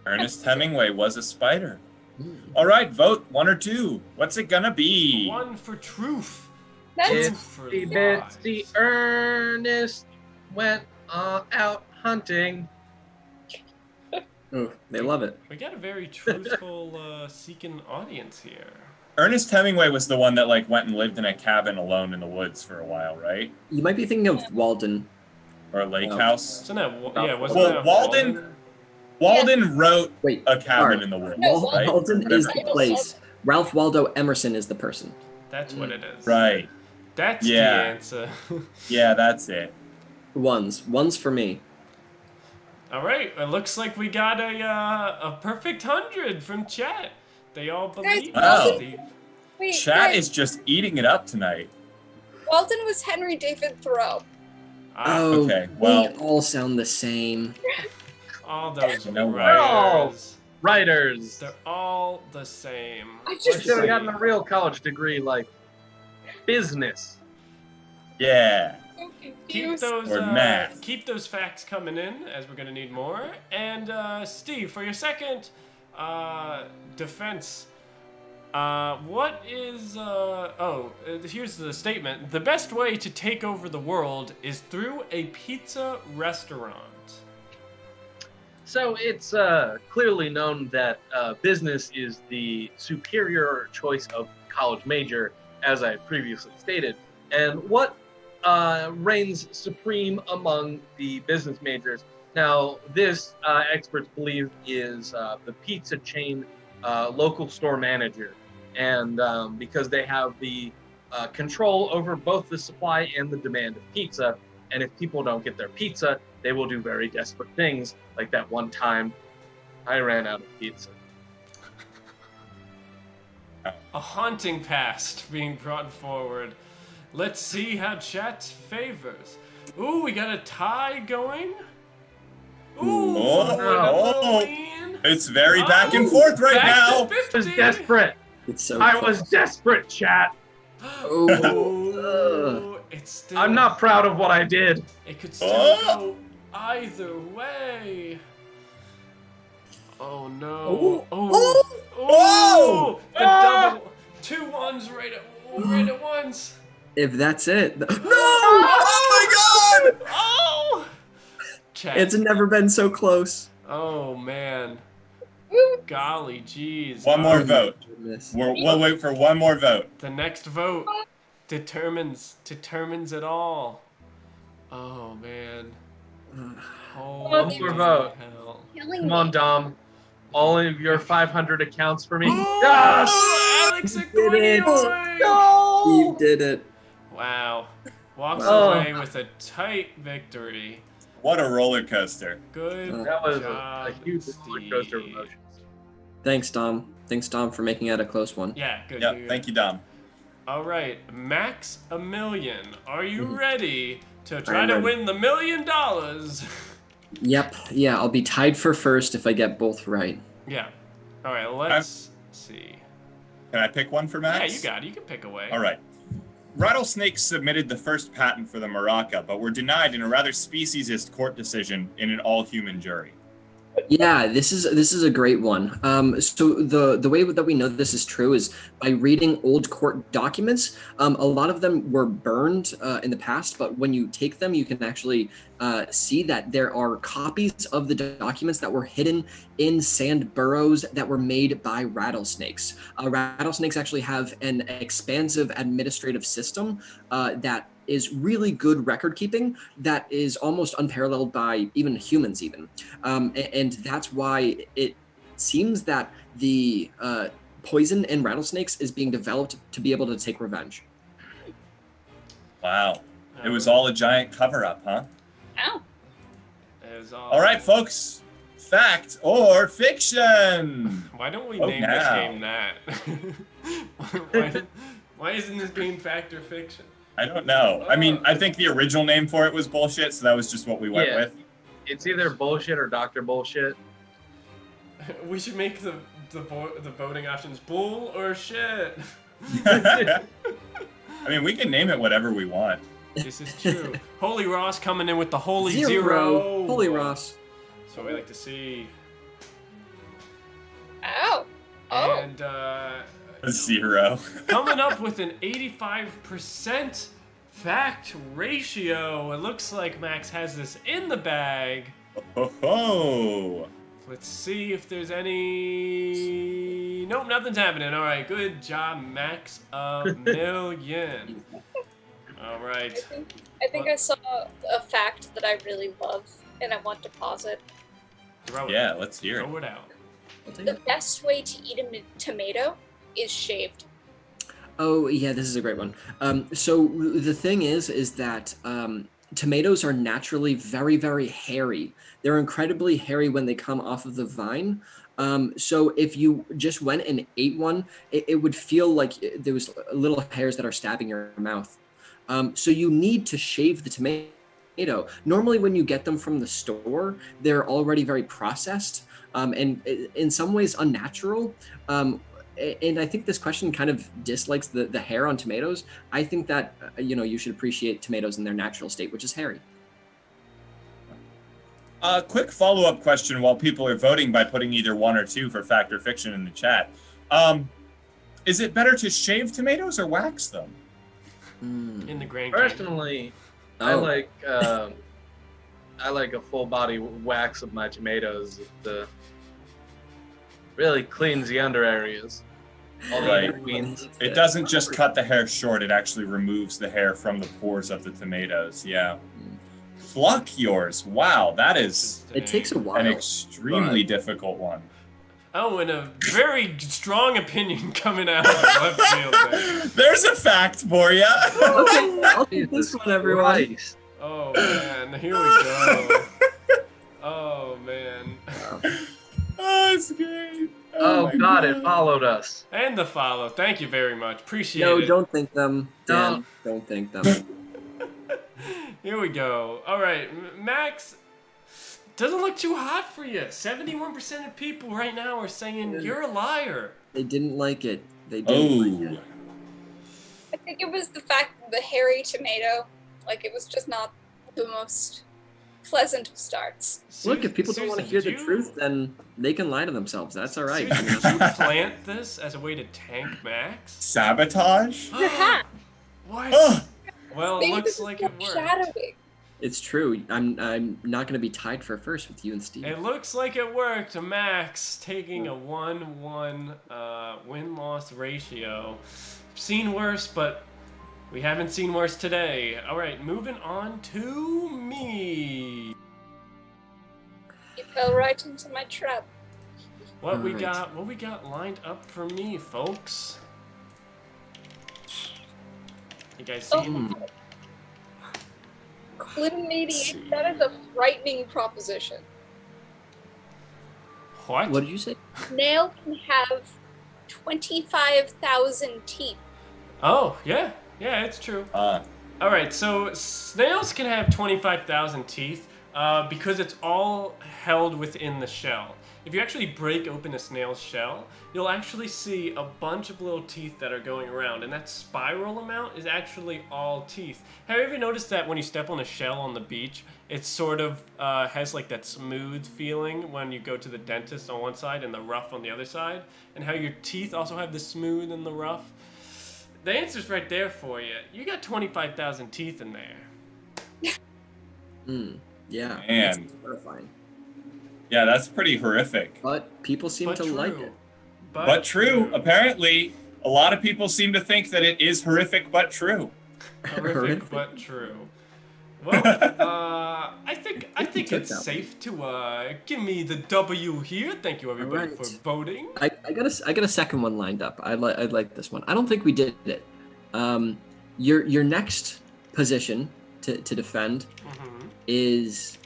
Ernest Hemingway was a spider. All right, vote 1 or 2. What's it gonna be? 1 for truth. That's It's for the lies. Bitsy Ernest went out hunting. Oh, they love it. We got a very truthful seeking audience here. Ernest Hemingway was the one that like went and lived in a cabin alone in the woods for a while, right? You might be thinking of Walden. Or a lake No. house. Isn't that wasn't Well, that Walden wrote Wait, a cabin sorry. in the woods, No, right? Walden is the Whatever. place. Ralph Waldo Emerson is the person. That's what it is. Right. That's Yeah. the answer. Yeah, that's it. Ones for me. All right. It looks like we got a perfect 100 from chat. They all believe Wow. us, Steve. Wait, Chat guys, is just eating it up tonight. Walden was Henry David Thoreau. Ah, Oh, okay, well- they all sound the same. all those No way. writers. Writers. They're all the same. I I just should have gotten a real college degree like business. Yeah. so Keep confused. those Or math. keep those facts coming in, as we're gonna need more. And Steve, for your second defense, what is here's the statement: the best way to take over the world is through a pizza restaurant. So it's clearly known that business is the superior choice of college major, as I previously stated. And what reigns supreme among the business majors? Now, this experts believe is the pizza chain local store manager. And because they have the control over both the supply and the demand of pizza. And if people don't get their pizza, they will do very desperate things, like that one time I ran out of pizza. A haunting past being brought forward. Let's see how chat favors. Ooh, we got a tie going. Ooh, Oh, what a little oh. lean. It's very back and Oh, forth right back now. to I was 50. desperate. It's so I close. was desperate, chat. Ooh, it's still. I'm not proud of what I did. It could still Oh. go either way. Oh no. Oh. Oh. Oh. The double. 2 ones right at once. If that's it. No! Oh my god! Oh! Chat. It's never been so close. Oh man. Woo. Golly jeez. One more Oh, vote. goodness. We'll wait for one more vote. The next vote determines it all. Oh man. Holy more vote. hell. Killing Come on, me. Dom. All of your 500 accounts for me. Oh, Alex You did it. Accordion! You did it. Wow. Walks Oh. away with a tight victory. What a roller coaster. Good That was job, a huge roller coaster of Steve. emotions. Thanks, Dom. Thanks, Dom, for making it a close one. Yeah, good. Yeah, good. thank you, Dom. All right, Max a million. Are you Mhm. ready to try I'm to ready. win the $1 million? Yep. Yeah, I'll be tied for first if I get both right. Yeah. All right, let's see. Can I pick one for Max? Yeah, you got it. You can pick away. All right. Rattlesnakes submitted the first patent for the maraca, but were denied in a rather speciesist court decision in an all-human jury. Yeah, this is a great one. So the way that we know this is true is by reading old court documents. A lot of them were burned in the past, but when you take them, you can actually see that there are copies of the documents that were hidden in sand burrows that were made by rattlesnakes. Rattlesnakes actually have an expansive administrative system that is really good record keeping that is almost unparalleled by even humans and that's why it seems that the poison in rattlesnakes is being developed to be able to take revenge. Wow. It was all a giant cover-up, huh? Ow. It was All right, folks. Fact or fiction? Why don't we Oh, name now. this game that? Why isn't this game fact or fiction? I don't know. I mean, I think the original name for it was bullshit, so that was just what we went with. It's either bullshit or Dr. Bullshit. We should make the voting options bull or shit. I mean, we can name it whatever we want. This is true. Holy Ross coming in with the holy Zero. zero. Holy Ross. So we like to see. Ow. Oh. And A 0. coming up with an 85% fact ratio. It looks like Max has this in the bag. Oh. Let's see if there's any. Nope, nothing's happening. All right, good job, Max. A million. All right. I think I saw a fact that I really love, and I want to pause it. Throw it. Yeah, let's hear it. Throw it out. The best way to eat a tomato is shaved. Oh yeah, this is a great one. So the thing is that tomatoes are naturally very, very hairy. They're incredibly hairy when they come off of the vine. So if you just went and ate one, it would feel like there was little hairs that are stabbing your mouth. So you need to shave the tomato. Normally when you get them from the store, they're already very processed and in some ways unnatural. And I think this question kind of dislikes the hair on tomatoes. I think that, you should appreciate tomatoes in their natural state, which is hairy. Quick follow-up question while people are voting by putting either 1 or 2 for fact or fiction in the chat. Is it better to shave tomatoes or wax them? In the Grand Personally, I like a full body wax of my tomatoes. It really cleans the under areas. All the Right. in-betweens. It doesn't just cut the hair short, it actually removes the hair from the pores of the tomatoes. Yeah. Pluck yours. Wow, that is It takes a while. an extremely difficult one. Oh, and a very strong opinion coming out of left field there. There's a fact for you. Okay, I'll take this one, everyone. Christ. Oh man, here we go. Oh man. Oh, it's great. Oh, my God, it followed us. And the follow. Thank you very much. Appreciate No, it. don't thank them. No. Dan, don't thank them. Here we go. All right, Max. Doesn't look too hot for you. 71% of people right now are saying you're a liar. They didn't like it. They didn't like Oh. it. I think it was the fact that the hairy tomato, it was just not the most pleasant of starts. Look, if people don't want to hear Susan, the did truth, then they can lie to themselves. That's all right. Susan, did you plant this as a way to tank Max? Sabotage? The hat. What? Ugh. Well, it Maybe looks this is like it worked. foreshadowing. It's true. I'm not going to be tied for first with you and Steve. It looks like it worked. Max taking a 1-1 win-loss ratio. Seen worse, but we haven't seen worse today. All right, moving on to me. You fell right into my trap. What we Alright. got lined up for me, folks? You guys Oh. see? Glutamate, that is a frightening proposition. What? What did you say? Snail can have 25,000 teeth. Oh, yeah. Yeah, it's true. All right, so snails can have 25,000 teeth. because it's all held within the shell. If you actually break open a snail's shell, you'll actually see a bunch of little teeth that are going around, and that spiral amount is actually all teeth. Have you ever noticed that when you step on a shell on the beach, it sort of has like that smooth feeling when you go to the dentist on one side and the rough on the other side? And how your teeth also have the smooth and the rough? The answer's right there for you. You got 25,000 teeth in there. Yeah. Man. It's terrifying. Yeah, that's pretty horrific. But people seem But to true. like it. But true. Apparently, a lot of people seem to think that it is horrific but true. Horrific but true. Well, I think took it's that safe to give me the W here. Thank you everybody Alright. for voting. I got a second one lined up. I like this one. I don't think we did it. Your next position to defend is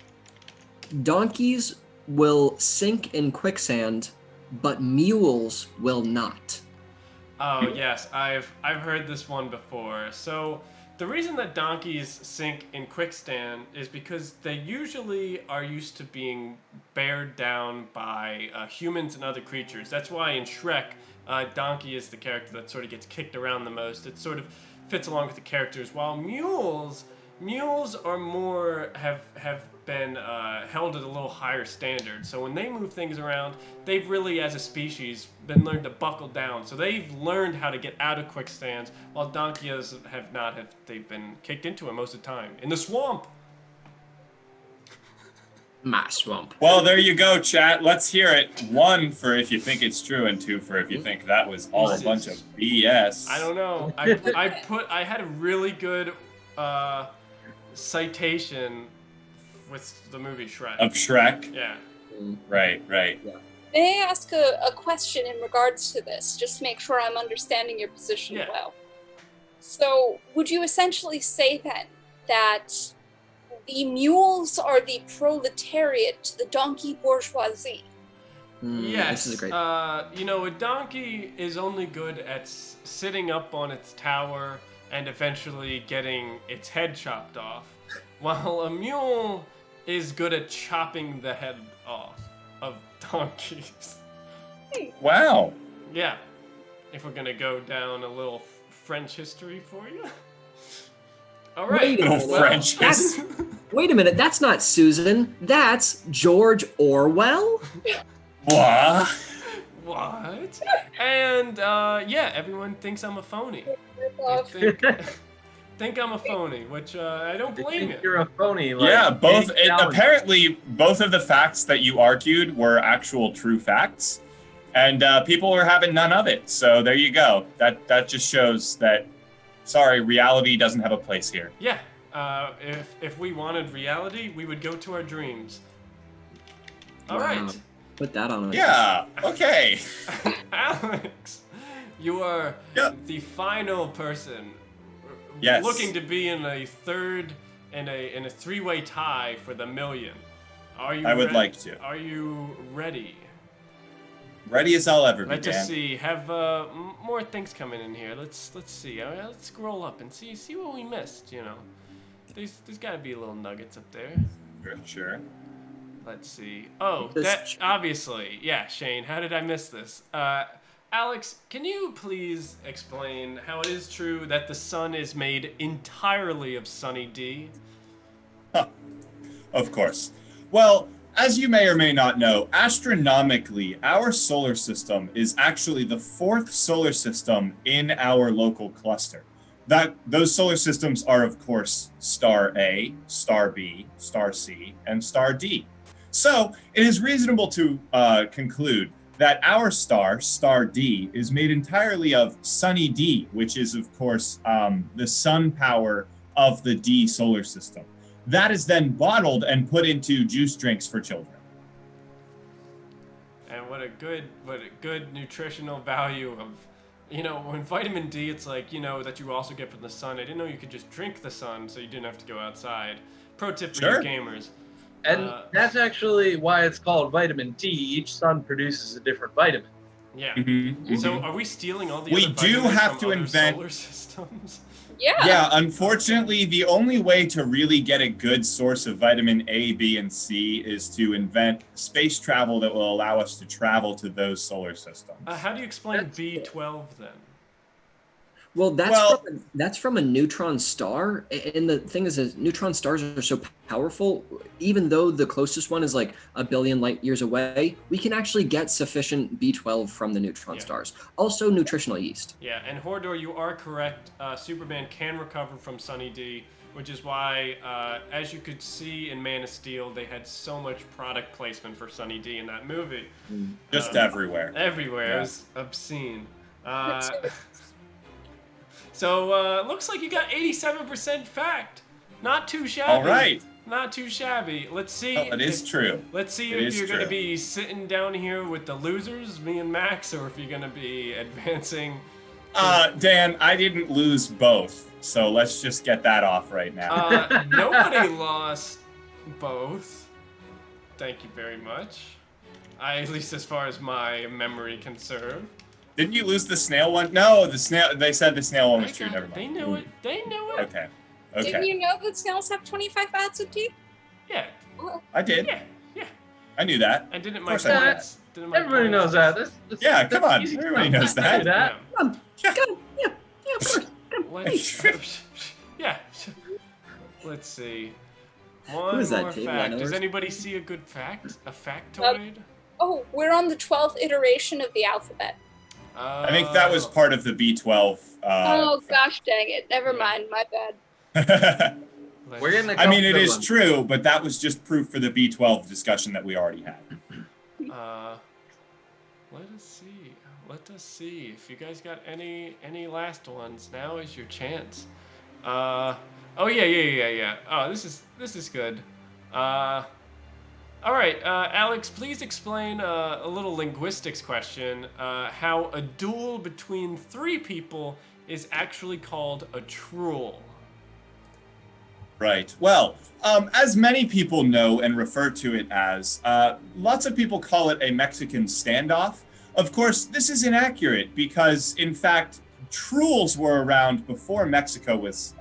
donkeys will sink in quicksand, but mules will not. Oh yes, I've heard this one before. So the reason that donkeys sink in quicksand is because they usually are used to being bared down by humans and other creatures. That's why in Shrek, Donkey is the character that sort of gets kicked around the most. It sort of fits along with the characters, while mules are more have been held at a little higher standard. So when they move things around, they've really, as a species, been learned to buckle down. So they've learned how to get out of quicksands, while donkeys have not. They've been kicked into it most of the time in the swamp. My swamp. Well, there you go, chat. Let's hear it. 1 for if you think it's true, and 2 for if you think that was all a bunch of BS. I don't know. I had a really good citation with the movie Shrek. Of Shrek? Yeah. Right. Yeah. May I ask a question in regards to this, just to make sure I'm understanding your position Yeah. well? So, would you essentially say then that the mules are the proletariat to the donkey bourgeoisie? Yes. This is a great. A donkey is only good at sitting up on its tower and eventually getting its head chopped off, while a mule is good at chopping the head off of donkeys. Wow. Yeah. If we're gonna go down a little French history for you. All right. Wait a minute. Little French history. Wait a minute. That's not Susan. That's George Orwell. What? What? And everyone thinks I'm a phony. They think I'm a phony, which I don't They blame think it. you're a phony. Like, Yeah, both. any challenge. Apparently, both of the facts that you argued were actual true facts, and people were having none of it. So there you go. That just shows that, sorry, reality doesn't have a place here. Yeah. If we wanted reality, we would go to our dreams. All Wow. right. Put that on. Yeah. Okay. Alex, you are Yep. the final person. Yes. Looking to be in a third in a three-way tie for the million. Are you? I would ready? like to. Are you ready? Ready as I'll ever be, Let's just Dan. see. Have more things coming in here. Let's see. Let's scroll up and see what we missed. You know, there's got to be little nuggets up there. Sure. Let's see. Oh, This- that obviously. Yeah, Shane. How did I miss this? Alex, can you please explain how it is true that the sun is made entirely of Sunny D? Of course. Well, as you may or may not know, astronomically, our solar system is actually the 4th solar system in our local cluster. Those solar systems are, of course, Star A, Star B, Star C, and Star D. So it is reasonable to conclude that our star, Star D, is made entirely of Sunny D, which is, of course, the sun power of the D solar system. That is then bottled and put into juice drinks for children. And what a good nutritional value of, when vitamin D, it's like, that you also get from the sun. I didn't know you could just drink the sun so you didn't have to go outside. Pro tip for Sure. you gamers. And that's actually why it's called vitamin D. Each sun produces a different vitamin. Yeah. Mhm, So mhm. are we stealing all the We other do vitamins have from to other invent- solar systems? Yeah. Yeah, unfortunately, the only way to really get a good source of vitamin A, B, and C is to invent space travel that will allow us to travel to those solar systems. How do you explain B12 then? Well, Well- that's from a neutron star, and the thing is neutron stars are so powerful. Even though the closest one is like a billion light years away, we can actually get sufficient B12 from the neutron stars. Also, nutritional yeast. Yeah, and Hordor, you are correct. Superman can recover from Sunny D, which is why, as you could see in Man of Steel, they had so much product placement for Sunny D in that movie. Just everywhere. Everywhere. Yeah. It was obscene. So, looks like you got 87% fact. Not too shabby. All right. Not too shabby. Let's see. Oh, it is true. Let's see It if is you're going to true. be sitting down here with the losers, me and Max, or if you're going to be advancing. Dan, I didn't lose both, so let's just get that off right now. Nobody lost both. Thank you very much. At least as far as my memory can serve. Didn't you lose the snail one? No, the snail. They said the snail one was true. Never They mind. knew it. They knew it. Okay. Didn't Okay. you know that snails have 25 pads of teeth? Yeah. I did. Yeah. I knew that. I didn't course my I did. points. Didn't my Everybody points. knows that. That's Yeah, that's come on. easy Everybody stuff. knows I that. knew that. Yeah. Yeah, of course. Yeah. Let's see. One is that, more Dave fact. Lenners? Does anybody see a good fact? A factoid? Oh, we're on the 12th iteration of the alphabet. I think that was part of the B12. Oh gosh dang it. Never mind, my bad. We're getting a I mean, it couple is good true, but that was just proof for the B12 discussion that we already had. Let us see. Let us see. If you guys got any last ones, now is your chance. Oh yeah. Oh, this is good. All right, Alex, please explain a little linguistics question. How a duel between three people is actually called a truel. Right. Well, as many people know and refer to it as, lots of people call it a Mexican standoff. Of course, this is inaccurate because, in fact, truels were around before Mexico was,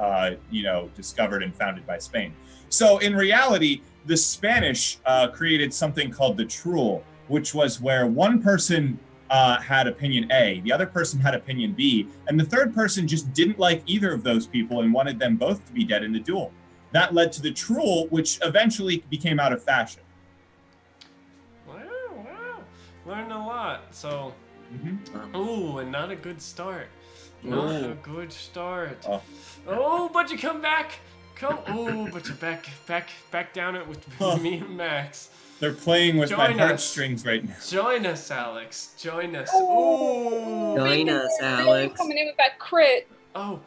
discovered and founded by Spain. So, in reality, the Spanish created something called the truel, which was where one person had opinion A, the other person had opinion B, and the third person just didn't like either of those people and wanted them both to be dead in the duel. That led to the truel, which eventually became out of fashion. Wow. Learned a lot. So, Mm-hmm. ooh, and not a good start. Not a good start. Oh. Oh, but you come back. But you're back down it with me and Max. They're playing with my Join us. heartstrings right now. Join us, Alex. Join us. Oh. Ooh. Join us, Really Alex. coming in with that crit. Oh,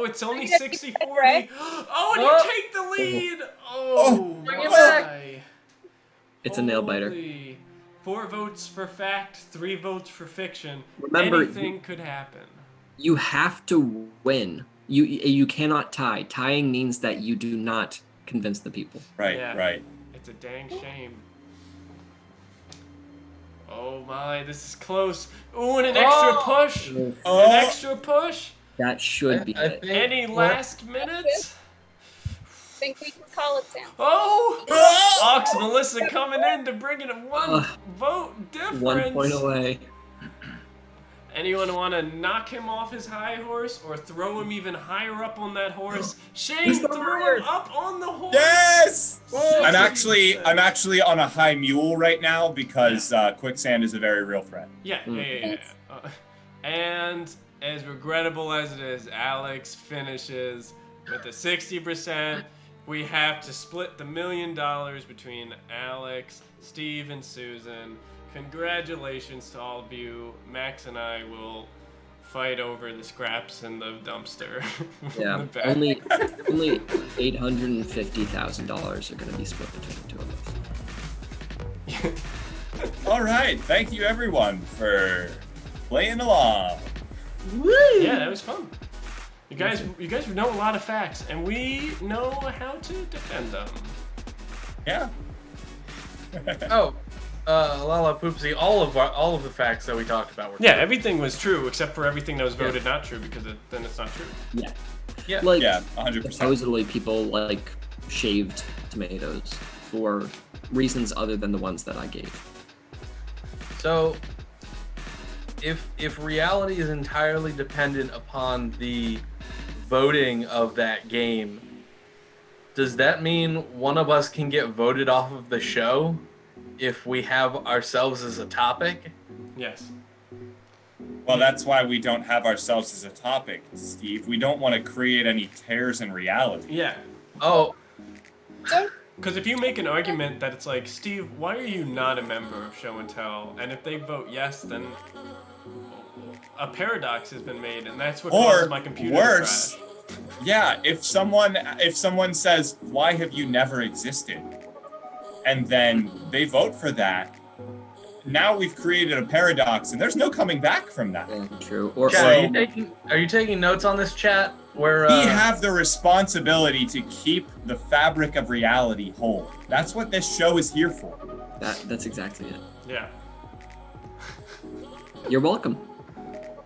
it's only I guess 60-40. you said, right? Oh, and you take the lead. Oh, Bring it my. back. It's a nail biter. Holy. 4 votes for fact, 3 votes for fiction. Remember, Anything could happen. You have to win. You cannot tie. Tying means that you do not convince the people. Right, Yeah. right. It's a dang shame. Oh my, this is close. Ooh, and an extra push. Oh. An extra push. That should be I it. think Any last minutes? Think we can call it Sam. Oh! Ox Melissa coming in to bring it a 1 vote difference. 1 point away. Anyone want to knock him off his high horse or throw him even higher up on that horse? Shane, throw him up on the horse. Yes! Whoa. I'm actually on a high mule right now because quicksand is a very real threat. Yeah. And as regrettable as it is, Alex finishes with a 60%. We have to split the $1 million between Alex, Steve, and Susan. Congratulations to all of you. Max and I will fight over the scraps in the dumpster. in Yeah, the back. only $850,000 are going to be split between the two of us. All right. Thank you, everyone, for playing along. Yeah, that was fun. You guys know a lot of facts, and we know how to defend them. Yeah. Lala Poopsie, all of the facts that we talked about were Yeah, true. everything was true except for everything that was voted not true because then it's not true. Yeah. Yeah. Like, Yeah, 100%. supposedly people like shaved tomatoes for reasons other than the ones that I gave. So, if reality is entirely dependent upon the voting of that game, does that mean one of us can get voted off of the show if we have ourselves as a topic? Yes. Well, that's why we don't have ourselves as a topic, Steve. We don't want to create any tears in reality. Yeah. Oh, Because if you make an argument that it's like, Steve, why are you not a member of Show and Tell? And if they vote yes, then a paradox has been made, and that's what causes Or my computer worse, to crash. yeah, if someone says, "Why have you never existed?" and then they vote for that, now we've created a paradox, and there's no coming back from that. Yeah, true. Or chat, So- are you taking notes on this chat? Where We have the responsibility to keep the fabric of reality whole. That's what this show is here for. that's exactly it. Yeah. You're welcome.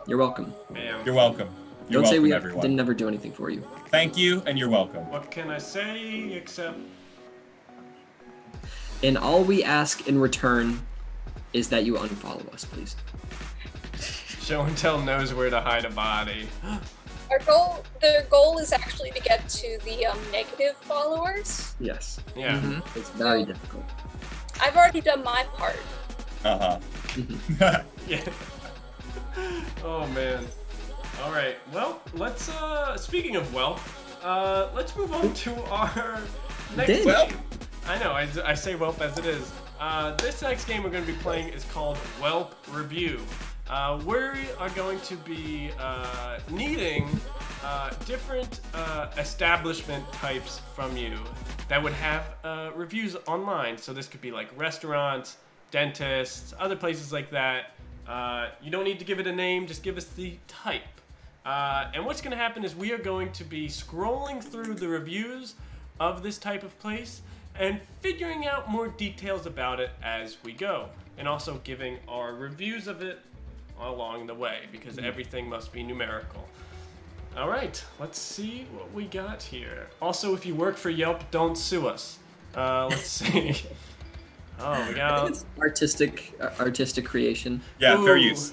You're welcome. Man. You're welcome. You're Don't say welcome, we everyone. didn't ever do anything for you. Thank you, and you're welcome. What can I say except... And all we ask in return is that you unfollow us, please. Show and Tell knows where to hide a body. Their goal is actually to get to the negative followers. Yes. Yeah. Mm-hmm. It's very difficult. I've already done my part. Uh-huh. Yeah. Oh, man. All right. Well, let's, speaking of Welp, let's move on to our next Dang. game. I know, I say Welp as it is. This next game we're going to be playing is called Welp Review. We are going to be needing different establishment types from you that would have reviews online. So this could be like restaurants, dentists, other places like that. You don't need to give it a name, just give us the type. And what's going to happen is we are going to be scrolling through the reviews of this type of place and figuring out more details about it as we go. And also giving our reviews of it along the way, because everything must be numerical. All right, let's see what we got here. Also, if you work for Yelp, don't sue us. Let's see. Oh, we I think got... it's artistic creation. Yeah, fair Ooh. use.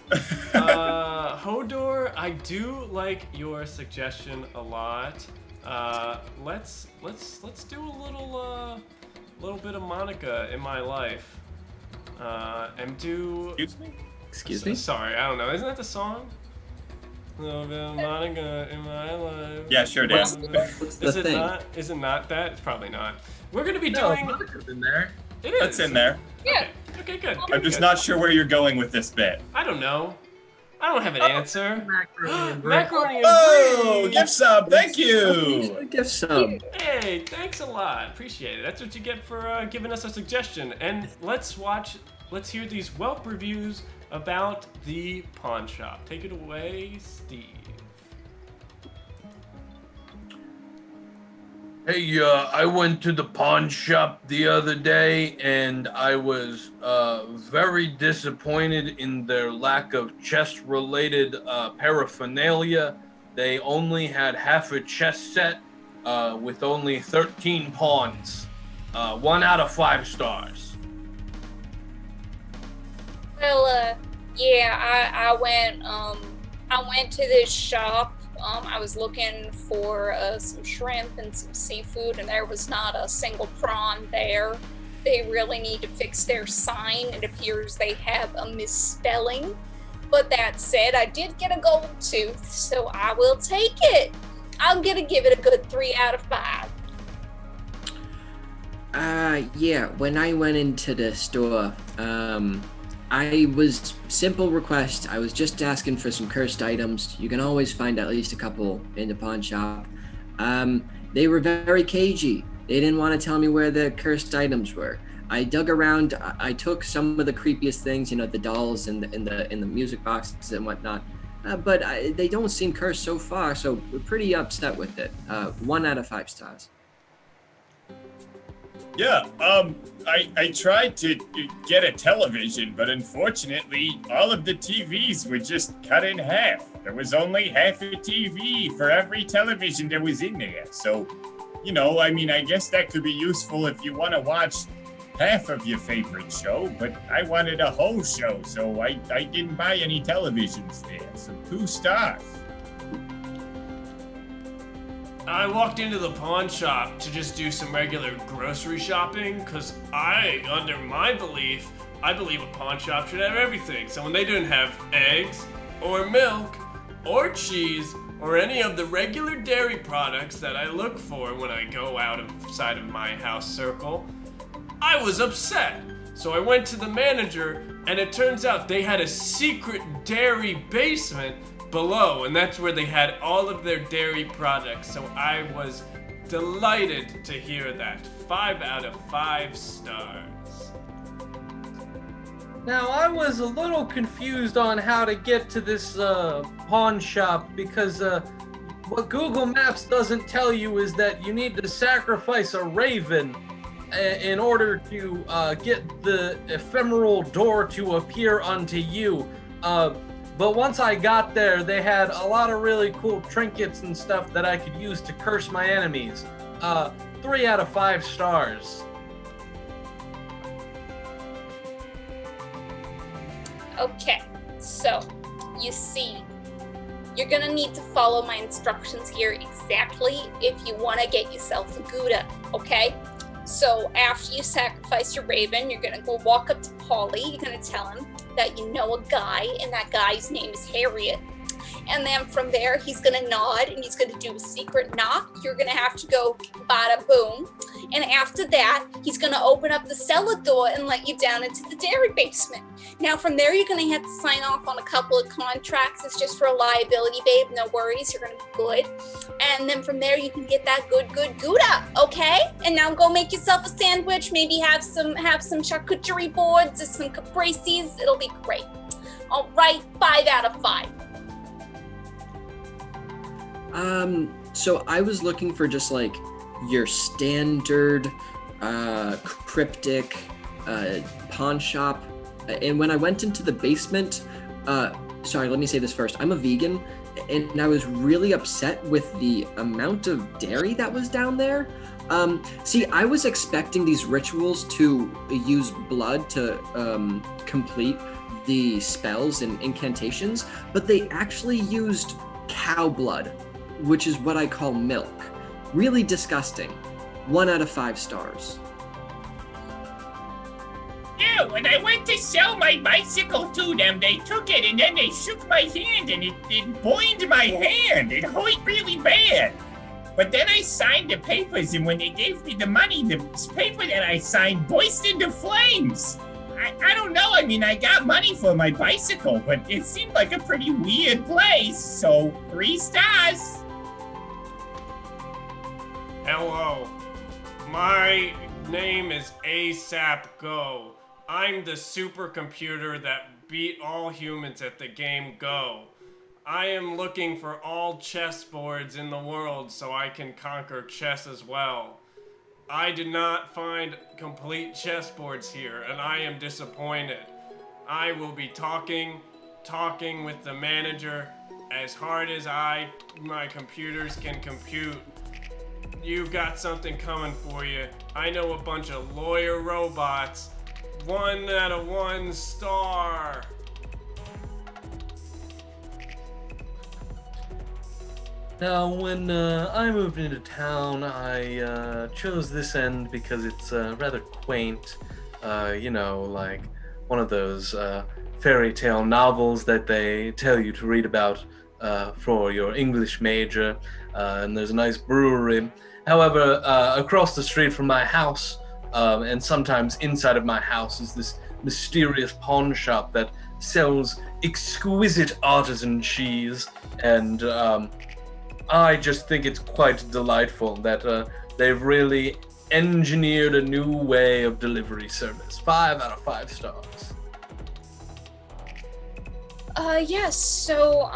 Hodor, I do like your suggestion a lot. Let's do a little bit of Monica in my life. And do... Excuse me? Excuse me? Sorry, I don't know. Isn't that the song? A little bit of Monica in my life. Yeah, sure, Dan. What's the Is it thing? not? Is it not that? It's probably not. We're gonna be no, doing. Monica's in there. It is. That's in there. Yeah. Okay, good. I'm just good. not sure where you're going with this bit. I don't know. I don't have an answer. Macaroni and Macaroni and Oh, brie. gift sub, thank you. Give some. Hey, thanks a lot. Appreciate it. That's what you get for giving us a suggestion. And let's hear these Welp reviews about the pawn shop. Take it away, Steve. Hey, I went to the pawn shop the other day, and I was very disappointed in their lack of chess-related paraphernalia. They only had half a chess set with only 13 pawns. 1 out of 5 stars. Well, yeah, I went to this shop. I was looking for some shrimp and some seafood, and there was not a single prawn there. They really need to fix their sign. It appears they have a misspelling. But that said, I did get a gold tooth, so I will take it. I'm gonna give it a good 3 out of 5. Yeah, when I went into the store, I was simple request. I was just asking for some cursed items. You can always find at least a couple in the pawn shop. They were very cagey. They didn't want to tell me where the cursed items were. I dug around. I took some of the creepiest things, the dolls and the music boxes and whatnot. But they don't seem cursed so far, so we're pretty upset with it. 1 out of 5 stars. Yeah, I tried to get a television, but unfortunately, all of the TVs were just cut in half. There was only half a TV for every television that was in there. So, I guess that could be useful if you want to watch half of your favorite show, but I wanted a whole show, so I didn't buy any televisions there. So 2 stars. I walked into the pawn shop to just do some regular grocery shopping, because under my belief, I believe a pawn shop should have everything. So when they didn't have eggs, or milk, or cheese, or any of the regular dairy products that I look for when I go outside of my house circle, I was upset. So I went to the manager, and it turns out they had a secret dairy basement below, and that's where they had all of their dairy products. So I was delighted to hear that. 5 out of 5 stars. Now, I was a little confused on how to get to this pawn shop, because what Google Maps doesn't tell you is that you need to sacrifice a raven in order to get the ephemeral door to appear unto you. But once I got there, they had a lot of really cool trinkets and stuff that I could use to curse my enemies. 3 out of 5 stars. Okay, so you see, you're gonna need to follow my instructions here exactly if you want to get yourself a Gouda, okay? So after you sacrifice your raven, you're gonna go walk up to Paulie. You're gonna tell him that you know a guy, and that guy's name is Harriet. And then from there, he's gonna nod, and he's gonna do a secret knock. You're gonna have to go bada boom. And after that, he's gonna open up the cellar door and let you down into the dairy basement. Now from there, you're gonna have to sign off on a couple of contracts. It's just for a liability, babe. No worries, you're gonna be good. And then from there, you can get that good Gouda, okay? And now go make yourself a sandwich. Maybe have some charcuterie boards or some caprices. It'll be great. All right, 5 out of 5. So I was looking for just like your standard cryptic pawn shop, and when I went into the basement, sorry, let me say this first. I'm a vegan, and I was really upset with the amount of dairy that was down there. See, I was expecting these rituals to use blood to complete the spells and incantations, but they actually used cow blood, which is what I call milk. Really disgusting. 1 out of 5 stars. Yeah, when I went to sell my bicycle to them, they took it and then they shook my hand and it burned my hand. It hurt really bad. But then I signed the papers, and when they gave me the money, the paper that I signed burst into flames. I don't know, I got money for my bicycle, but it seemed like a pretty weird place, so 3 stars. Hello, my name is ASAP Go. I'm the supercomputer that beat all humans at the game Go. I am looking for all chessboards in the world so I can conquer chess as well. I did not find complete chessboards here, and I am disappointed. I will be talking with the manager as hard as my computers can compute. You've got something coming for you. I know a bunch of lawyer robots. 1 out of 1 star. Now, when I moved into town, I chose this end because it's rather quaint. Like one of those fairy tale novels that they tell you to read about for your English major. And there's a nice brewery. However, across the street from my house, and sometimes inside of my house, is this mysterious pawn shop that sells exquisite artisan cheese. And I just think it's quite delightful that they've really engineered a new way of delivery service. 5 out of 5 stars. Yes, so,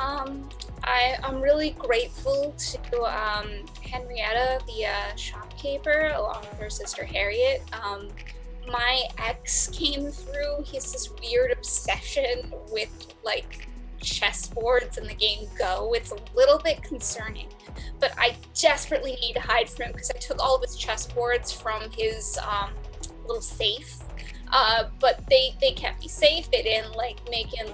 I'm really grateful to Henrietta, the shopkeeper, along with her sister Harriet. My ex came through. He has this weird obsession with like chessboards in the game Go. It's a little bit concerning, but I desperately need to hide from him because I took all of his chessboards from his little safe. But they kept me safe. They didn't like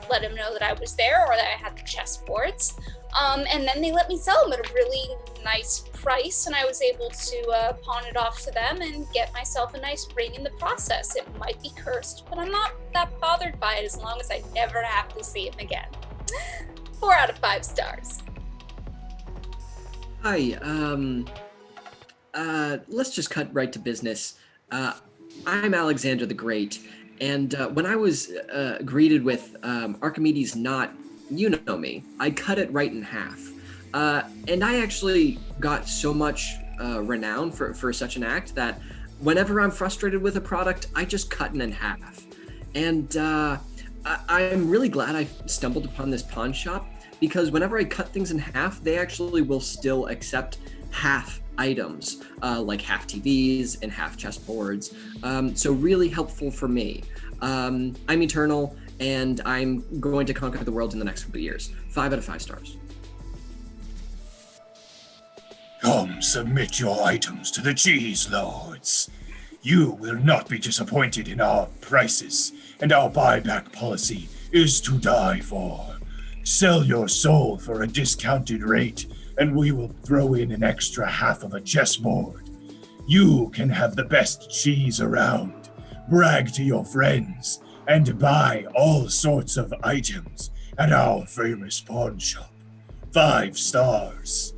let him know that I was there or that I had the chessboards. And then they let me sell them at a really nice price, and I was able to pawn it off to them and get myself a nice ring in the process. It might be cursed, but I'm not that bothered by it as long as I never have to see him again. 4 out of 5 stars. Hi, let's just cut right to business. I'm Alexander the Great, and when I was greeted with Archimedes not, you know me, I cut it right in half. And I actually got so much renown for such an act that whenever I'm frustrated with a product, I just cut it in half. And I'm really glad I stumbled upon this pawn shop, because whenever I cut things in half, they actually will still accept half items, like half TVs and half chessboards. So really helpful for me. I'm eternal, and I'm going to conquer the world in the next couple of years. 5 out of 5 stars. Come, submit your items to the cheese lords. You will not be disappointed in our prices, and our buyback policy is to die for. Sell your soul for a discounted rate, and we will throw in an extra half of a chessboard. You can have the best cheese around, brag to your friends, and buy all sorts of items at our famous pawn shop. 5 stars.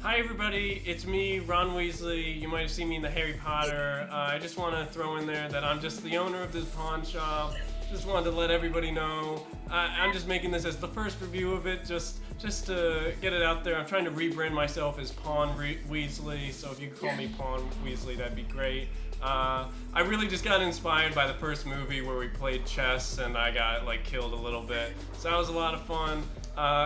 Hi everybody, it's me, Ron Weasley. You might have seen me in the Harry Potter. I just want to throw in there that I'm just the owner of this pawn shop. Just wanted to let everybody know. I'm just making this as the first review of it, just to get it out there. I'm trying to rebrand myself as Pawn Weasley, so if you could call me Pawn Weasley, that'd be great. I really just got inspired by the first movie where we played chess and I got like killed a little bit. So that was a lot of fun.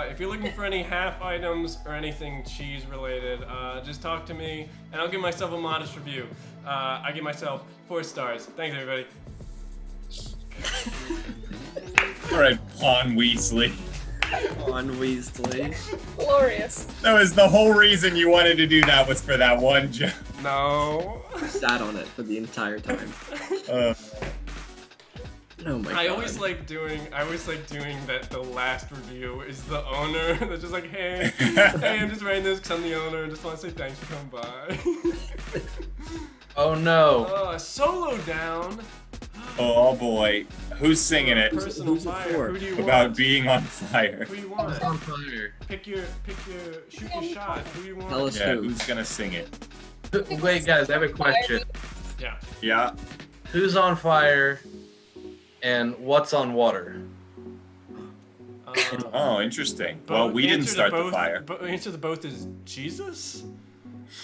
If you're looking for any half items or anything cheese related, just talk to me and I'll give myself a modest review. I give myself 4 stars. Thanks everybody. All right, Pawn Weasley. Pawn Weasley. Glorious. That was the whole reason you wanted to do that, was for that one joke. No. Sat on it for the entire time. Oh my god. I always like doing that. The last review is the owner. That's just like, hey, I'm just writing this because I'm the owner. I just want to say thanks for coming by. Oh no. Solo down. Oh boy, who's singing it? Personal fire. Who do you About want? being on fire. Who do you want? On fire. Shoot your shot. Who do you want? Tell us Yeah, who. who's gonna sing it? Wait, guys, I have a question. Yeah. Yeah. Who's on fire and what's on water? Oh, interesting. Well, we didn't start the fire. But the answer to both is Jesus?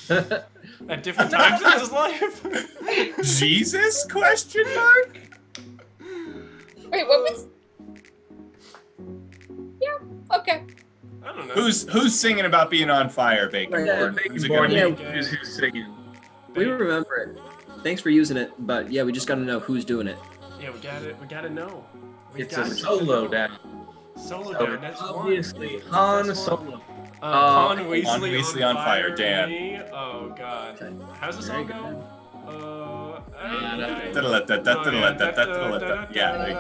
At different times in his life? Jesus? Question mark? Wait, what was? Yeah. Okay. I don't know. Who's singing about being on fire, Bacon? Yeah, Or Bacon who's it Born gonna be? is who's singing. We remember it. Thanks for using it, but yeah, we just gotta know who's doing it. Yeah, we gotta know. It's a solo down. Solo So down, that's obviously one. Han That's one. Solo. Pawn Weasley, Pawn Weasley on fire, Dan. me. Oh god. How's the song go? Yeah, there you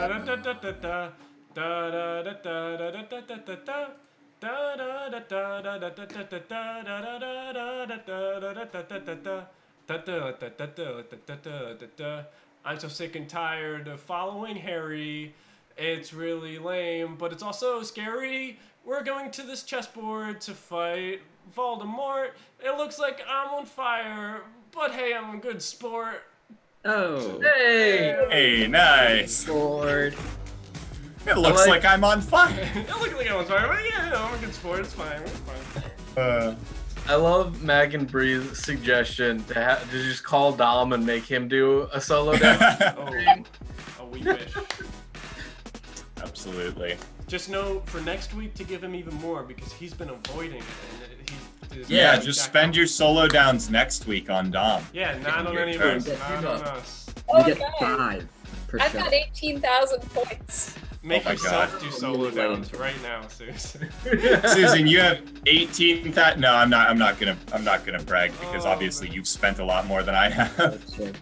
I'm so sick and tired of following Harry. It's really lame, but it's also scary. We're going to this chessboard to fight Voldemort. It looks like I'm on fire, but hey, I'm a good sport. Oh. Hey! Hey, nice. Sword. It looks like I'm on fire. It looks like I'm on fire, but yeah, I'm a good sport. It's fine. It's fine. I love Mag and Bree's suggestion to just call Dom and make him do a solo dance. Oh, we wish. Absolutely. Just know for next week to give him even more because he's been avoiding it. And Yeah, just spend your solo downs next week on Dom. Yeah, not on Your any of turn. us. Not on us. You Oh, get no. 5 per I've shot. got 18,000 points. Make my yourself God. do solo downs right now, Susan. Susan, you have 18. No, I'm not gonna brag because obviously you've spent a lot more than I have. That's true.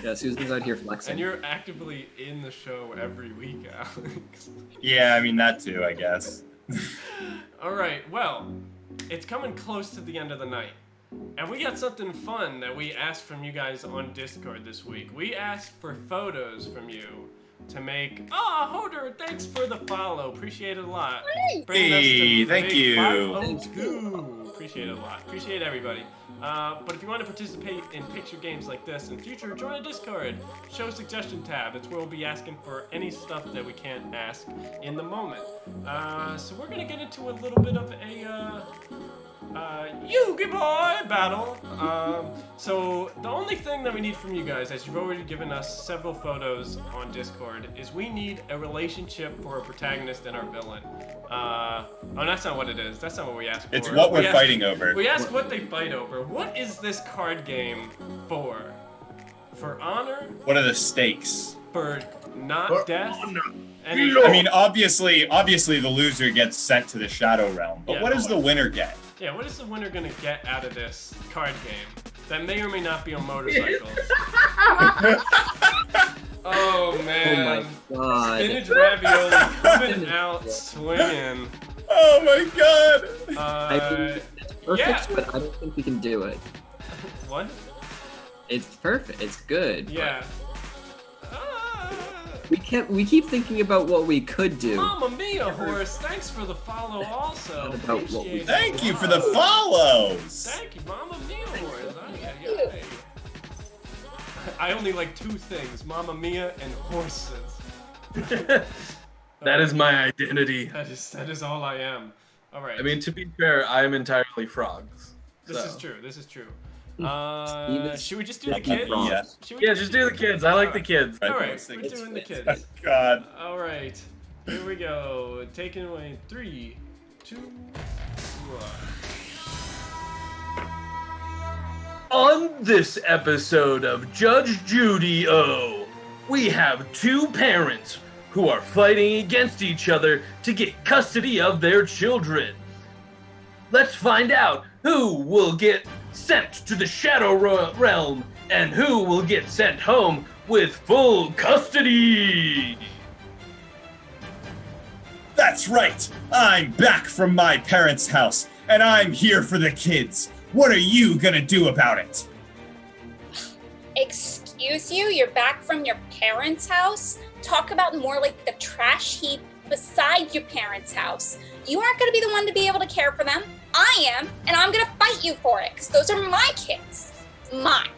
Yeah, Susan's out here flexing. And you're actively in the show every week, Alex. Yeah, I mean that too, I guess. All right, well, it's coming close to the end of the night. And we got something fun that we asked from you guys on Discord this week. We asked for photos from you to make. Hoder, thanks for the follow. Appreciate it a lot. Bringing us to Hey, the thank big you. 502. Appreciate it a lot. Appreciate everybody. But if you want to participate in picture games like this in future, join a Discord. Show suggestion tab. That's where we'll be asking for any stuff that we can't ask in the moment. So we're gonna get into a little bit of a Yugioh battle. So the only thing that we need from you guys, as you've already given us several photos on Discord, is we need a relationship for a protagonist and our villain. That's not what it is. That's not what we asked for. It's what we're We asked- fighting over. We asked what they fight over. What is this card game for? For honor? What are the stakes? For not For death? honor. And I mean, obviously the loser gets sent to the Shadow Realm. But Yeah, what does the winner get? yeah, what is the winner gonna get out of this card game that may or may not be on motorcycles? Oh man. Oh my god. Spinach ravioli coming out swinging. Oh my god! I think it's perfect, yeah. but I don't think we can do it. What? It's perfect. It's good. but Yeah. We keep thinking about what we could do. Mamma mia, horse! Thanks for the follow, also. Not about what we- Appreciate it. Thank you for the follows! Thank you, Mamma mia, horse. Ay, ay, ay. I only like 2 things: Mamma mia and horses. That is my identity. That is all I am. All right. I mean, to be fair, I am entirely frogs. this so. is true. This is true. Steven's Should we just do the lucky kids? frog. Yeah. Should we Yeah, just do the kids. I like the kids. All right, It's- we're doing the kids. Oh god. All right, here we go. Taking away 3, 2, 1. On this episode of Judge Judy O, we have 2 parents who are fighting against each other to get custody of their children. Let's find out who will get sent to the Shadow Realm and who will get sent home with full custody. That's right! I'm back from my parents' house, and I'm here for the kids. What are you gonna do about it? Excuse you? You're back from your parents' house? Talk about more like the trash heap beside your parents' house. You aren't going to be the one to be able to care for them. I am, and I'm going to fight you for it, because those are my kids. Mine.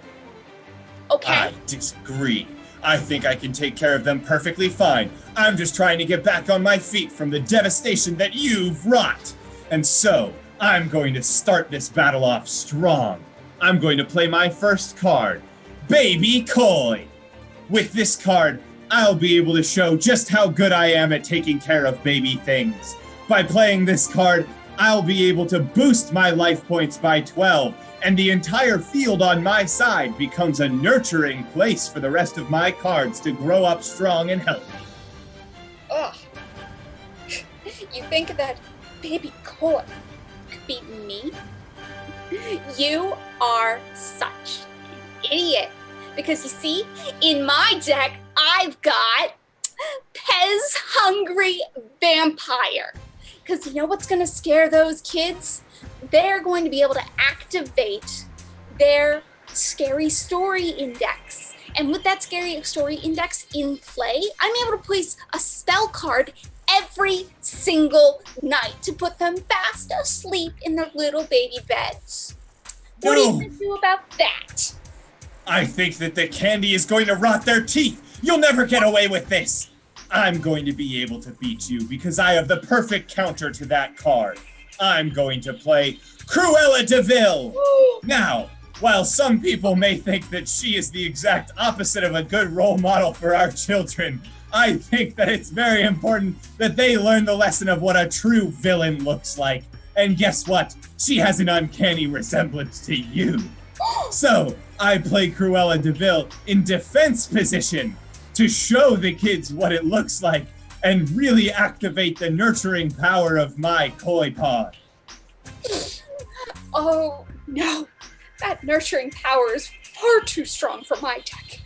Okay? I disagree. I think I can take care of them perfectly fine. I'm just trying to get back on my feet from the devastation that you've wrought. And so, I'm going to start this battle off strong. I'm going to play my first card, Baby Koi. With this card, I'll be able to show just how good I am at taking care of baby things. By playing this card, I'll be able to boost my life points by 12, and the entire field on my side becomes a nurturing place for the rest of my cards to grow up strong and healthy. Ugh. You think that Baby Koi could beat me? You are such an idiot. Because you see, in my deck, I've got Pez Hungry Vampire. Because you know what's going to scare those kids? They're going to be able to activate their Scary Story Index. And with that Scary Story Index in play, I'm able to place a spell card every single night to put them fast asleep in their little baby beds. What are you going to do about that? I think that the candy is going to rot their teeth. You'll never get away with this. I'm going to be able to beat you because I have the perfect counter to that card. I'm going to play Cruella de Vil. Now, while some people may think that she is the exact opposite of a good role model for our children, I think that it's very important that they learn the lesson of what a true villain looks like. And guess what? She has an uncanny resemblance to you. So, I play Cruella DeVille in defense position to show the kids what it looks like and really activate the nurturing power of my koi pod. Oh, no. That nurturing power is far too strong for my deck.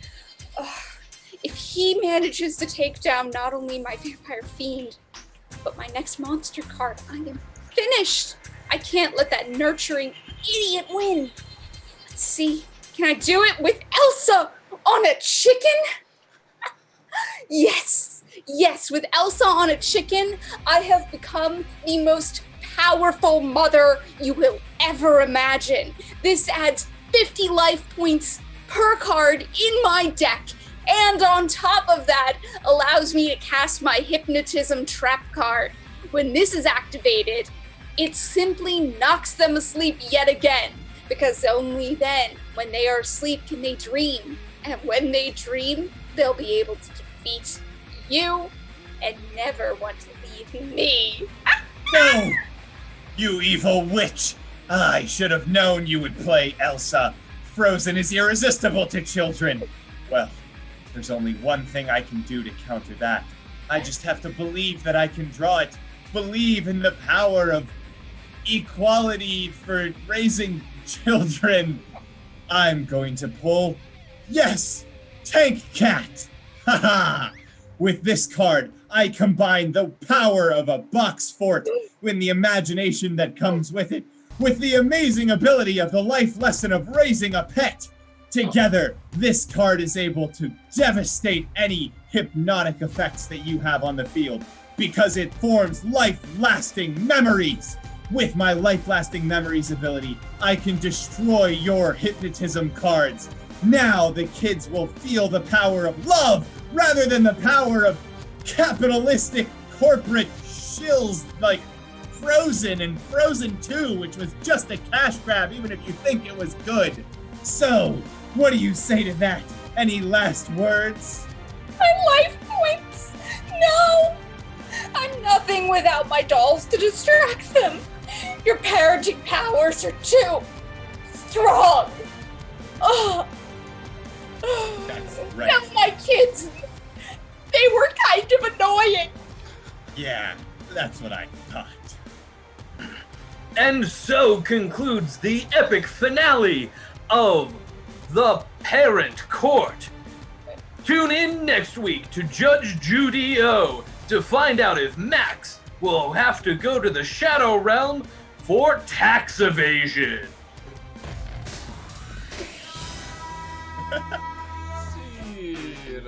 If he manages to take down not only my vampire fiend, but my next monster card, I am finished. I can't let that nurturing idiot win. Let's see. Can I do it with Elsa on a chicken? Yes. Yes, with Elsa on a chicken, I have become the most powerful mother you will ever imagine. This adds 50 life points per card in my deck, and on top of that, allows me to cast my hypnotism trap card. When this is activated, it simply knocks them asleep yet again, because only then, when they are asleep, can they dream. And when they dream, they'll be able to defeat you and never want to leave me. No! You evil witch! I should have known you would play Elsa. Frozen is irresistible to children. Well, there's only one thing I can do to counter that. I just have to believe that I can draw it. Believe in the power of equality for raising children. I'm going to pull, yes, Tank Cat. Haha! With this card, I combine the power of a box fort with the imagination that comes with it, with the amazing ability of the life lesson of raising a pet. Together, this card is able to devastate any hypnotic effects that you have on the field because it forms life-lasting memories. With my life-lasting memories ability, I can destroy your hypnotism cards. Now the kids will feel the power of love rather than the power of capitalistic corporate shills like Frozen and Frozen 2, which was just a cash grab even if you think it was good. So, what do you say to that? Any last words? My life points! No! I'm nothing without my dolls to distract them. Your parenting powers are too strong. Oh. That's right. Now my kids, they were kind of annoying. Yeah, that's what I thought. And so concludes the epic finale of The Parent Court. Tune in next week to Judge Yugioh to find out if Max will have to go to the Shadow Realm for tax evasion.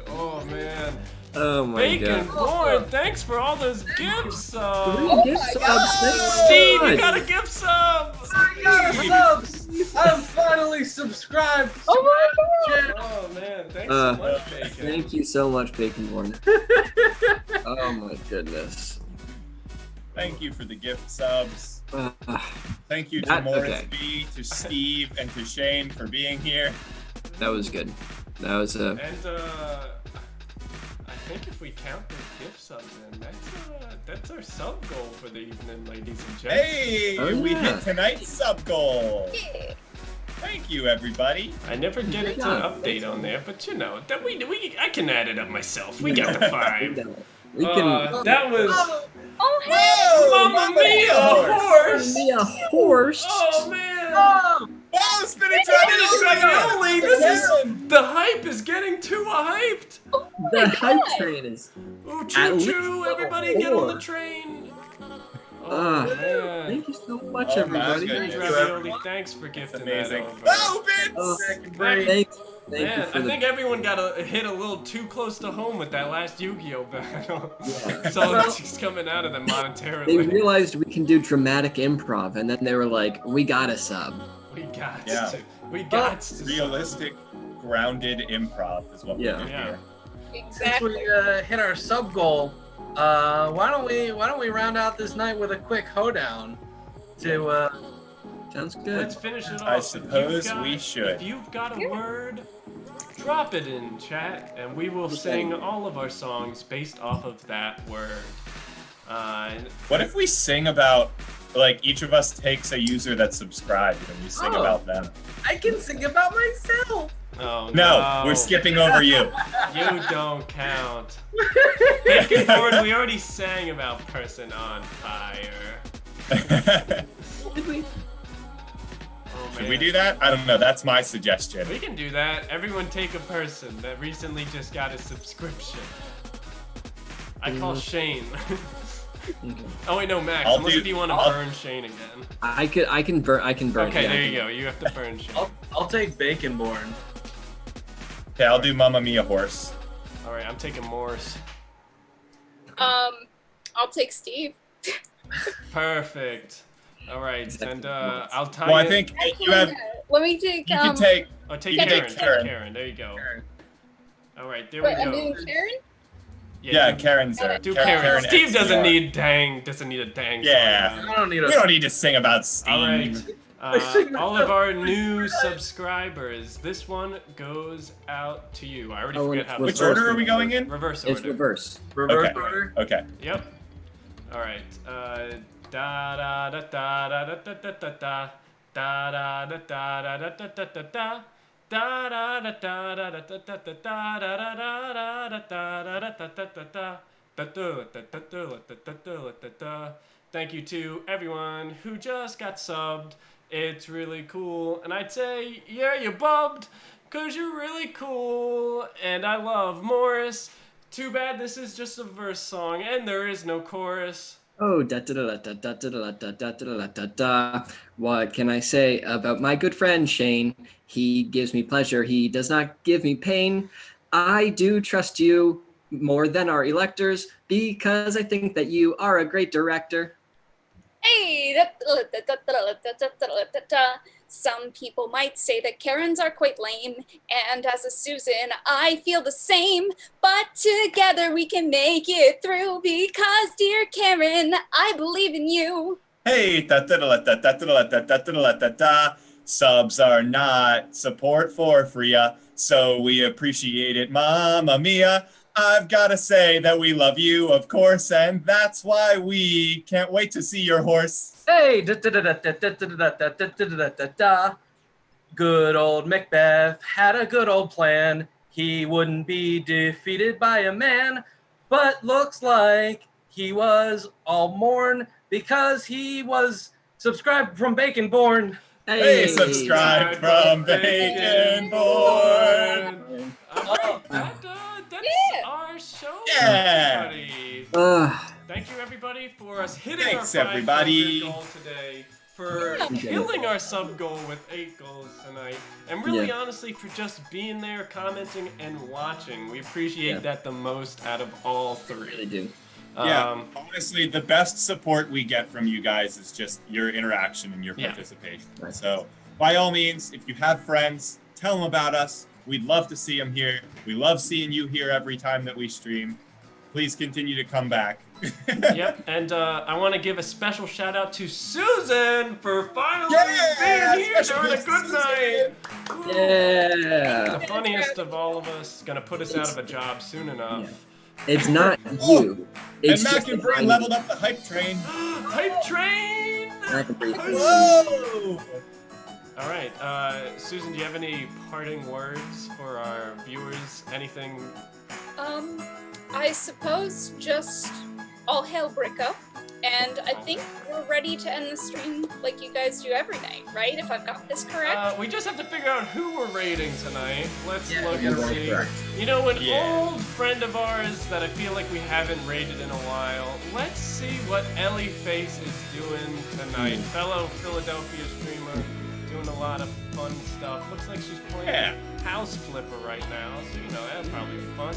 Oh man. Oh my Bacon god. Born, thanks for all those gifts. Three gift subs, thank you so Steve, you much. got a gift sub. I got subs! I'm finally subscribed to my channel. Oh man, thanks so much, Bacon. Thank you so much, Baconborn. Oh my goodness. Thank you for the gift subs. Thank you to Morris B, to Steve, and to Shane for being here. That was good. That was And I think if we count the gift subs in, that's our sub goal for the evening, ladies and gentlemen. Hey, we hit tonight's sub goal. Thank you, everybody. I never get it to update on there, but you know that I can add it up myself. We got the 5. We can. That was. Oh hey! Whoa, Mamma Mia, a horse! Be a horse. Oh man! Oh, spinning dragon! Really, the hype is getting too hyped. The hype train is. Ooh, At choo least choo! Everybody get on the train. Oh man! Thank you so much, Oh, my everybody. goodness. Ravioli, thanks for gifting that Amazing. over. Oh, Vince! Thank you Man, for I the. think everyone got hit a little too close to home with that last Yu-Gi-Oh battle. Yeah. So it's just coming out of them They monetarily. realized we can do dramatic improv, and then they were like, "We got a sub." We got Yeah. to. We got to. Realistic, grounded improv is what we do Yeah. Yeah. here. Since Exactly. we hit our sub goal, why don't we round out this night with a quick hoedown to Sounds good. let's finish it off. I suppose we should. If you've got a word, drop it in chat, and we will sing all of our songs based off of that word. What if we sing about, like, each of us takes a user that's subscribed and we sing about them? I can sing about myself. Oh, No, we're skipping over you. You don't count. Bacon board, we already sang about Person on Fire. Did we? Oh, Should man. we do that? I don't know. That's my suggestion. We can do that. Everyone take a person that recently just got a subscription. I call Shane. Oh wait, no, Max. Unless if you want to burn Shane again. I can burn. Okay, yeah, there you go. You have to burn Shane. I'll take Baconborn. Okay, I'll do Mamma Mia Horse. All right, I'm taking Morse. I'll take Steve. Perfect. All right, and I'll tie. Well, I think you have. Let me take. You can take. Oh, take you can Karen. take Karen. Karen. There you go. All right, there Wait, we I'm go. doing Karen? Yeah, Karen's there. Do Karen. Karen Steve doesn't XDR. need a dang. Yeah. song. I don't need We don't need to sing about Steve. All right. All of our new subscribers, this one goes out to you. I already forget how. Which order are we going in? Reverse order. It's reverse. Reverse Okay. order. Okay. Yep. All right. Da da da da da da da da da da da da da da da da da da da. Da da da da da da da da da da da da. Thank you to everyone who just got subbed. It's really cool. And I'd say, yeah, you bubbed, because you're really cool. And I love Morris. Too bad this is just a verse song and there is no chorus. Oh, da da da da da da da da da da da da. What can I say about my good friend Shane? He gives me pleasure. He does not give me pain. I do trust you more than our electors because I think that you are a great director. Hey! Some people might say that Karens are quite lame, and as a Susan, I feel the same. But together we can make it through because, dear Karen, I believe in you. Hey, da da da da da da da da da da da. Subs are not support for Freya, so we appreciate it, Mamma Mia. I've gotta say that we love you, of course, and that's why we can't wait to see your horse. Hey, da da da da da da da da da da da da. Good old Macbeth had a good old plan. He wouldn't be defeated by a man, but looks like he was all mourn because he was subscribed from Baconborn. Hey, subscribe from Baconborn. That's our show, Yeah. everybody. Ugh. Thank you, everybody, for us hitting Thanks, our 500 everybody. goal today, for killing our sub goal with 8 goals tonight, and really, honestly, for just being there, commenting, and watching. We appreciate that the most out of all 3. Really do. Yeah, honestly, the best support we get from you guys is just your interaction and your participation. Right. So, by all means, if you have friends, tell them about us. We'd love to see them here. We love seeing you here every time that we stream. Please continue to come back. Yep, and I want to give a special shout out to Susan for finally being here during a good night. Yeah. The funniest of all of us, gonna put us out of a job soon enough. It's not you. It's And Mac just and Bree leveled up the hype train. Hype train! Mac and Bree. Whoa! All right, Susan, do you have any parting words for our viewers? Anything? I suppose just all hail Bricka, and I think we're ready to end the stream like you guys do every night, right? If I've got this correct. We just have to figure out who we're raiding tonight. Let's look you're and right, see. correct. You know, an Yeah. old friend of ours that I feel like we haven't raided in a while. Let's see what Ellie Face is doing tonight. Fellow Philadelphia streamer, doing a lot of fun stuff. Looks like she's playing House Flipper right now, so you know that'll probably be fun.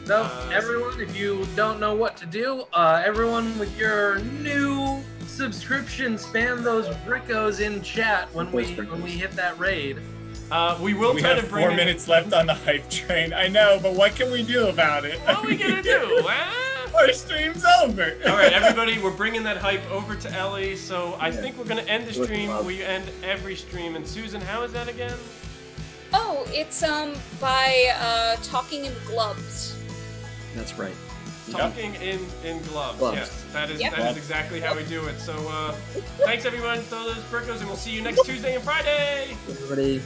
So, everyone, if you don't know what to do, everyone with your new subscription, spam those brickos in chat when we hit that raid. We will We try have to bring 4 in- minutes left on the hype train. I know, but what can we do about it? What are we gonna do? Our stream's over. All right, everybody, we're bringing that hype over to Ellie. So I think we're gonna end the stream. We end every stream. And Susan, how is that again? Oh, it's by talking in gloves. That's right. Talking in gloves. Gloves. Yes, that is Yep. that is exactly how we do it. So thanks everyone for those Brickos, and we'll see you next Tuesday and Friday. Everybody.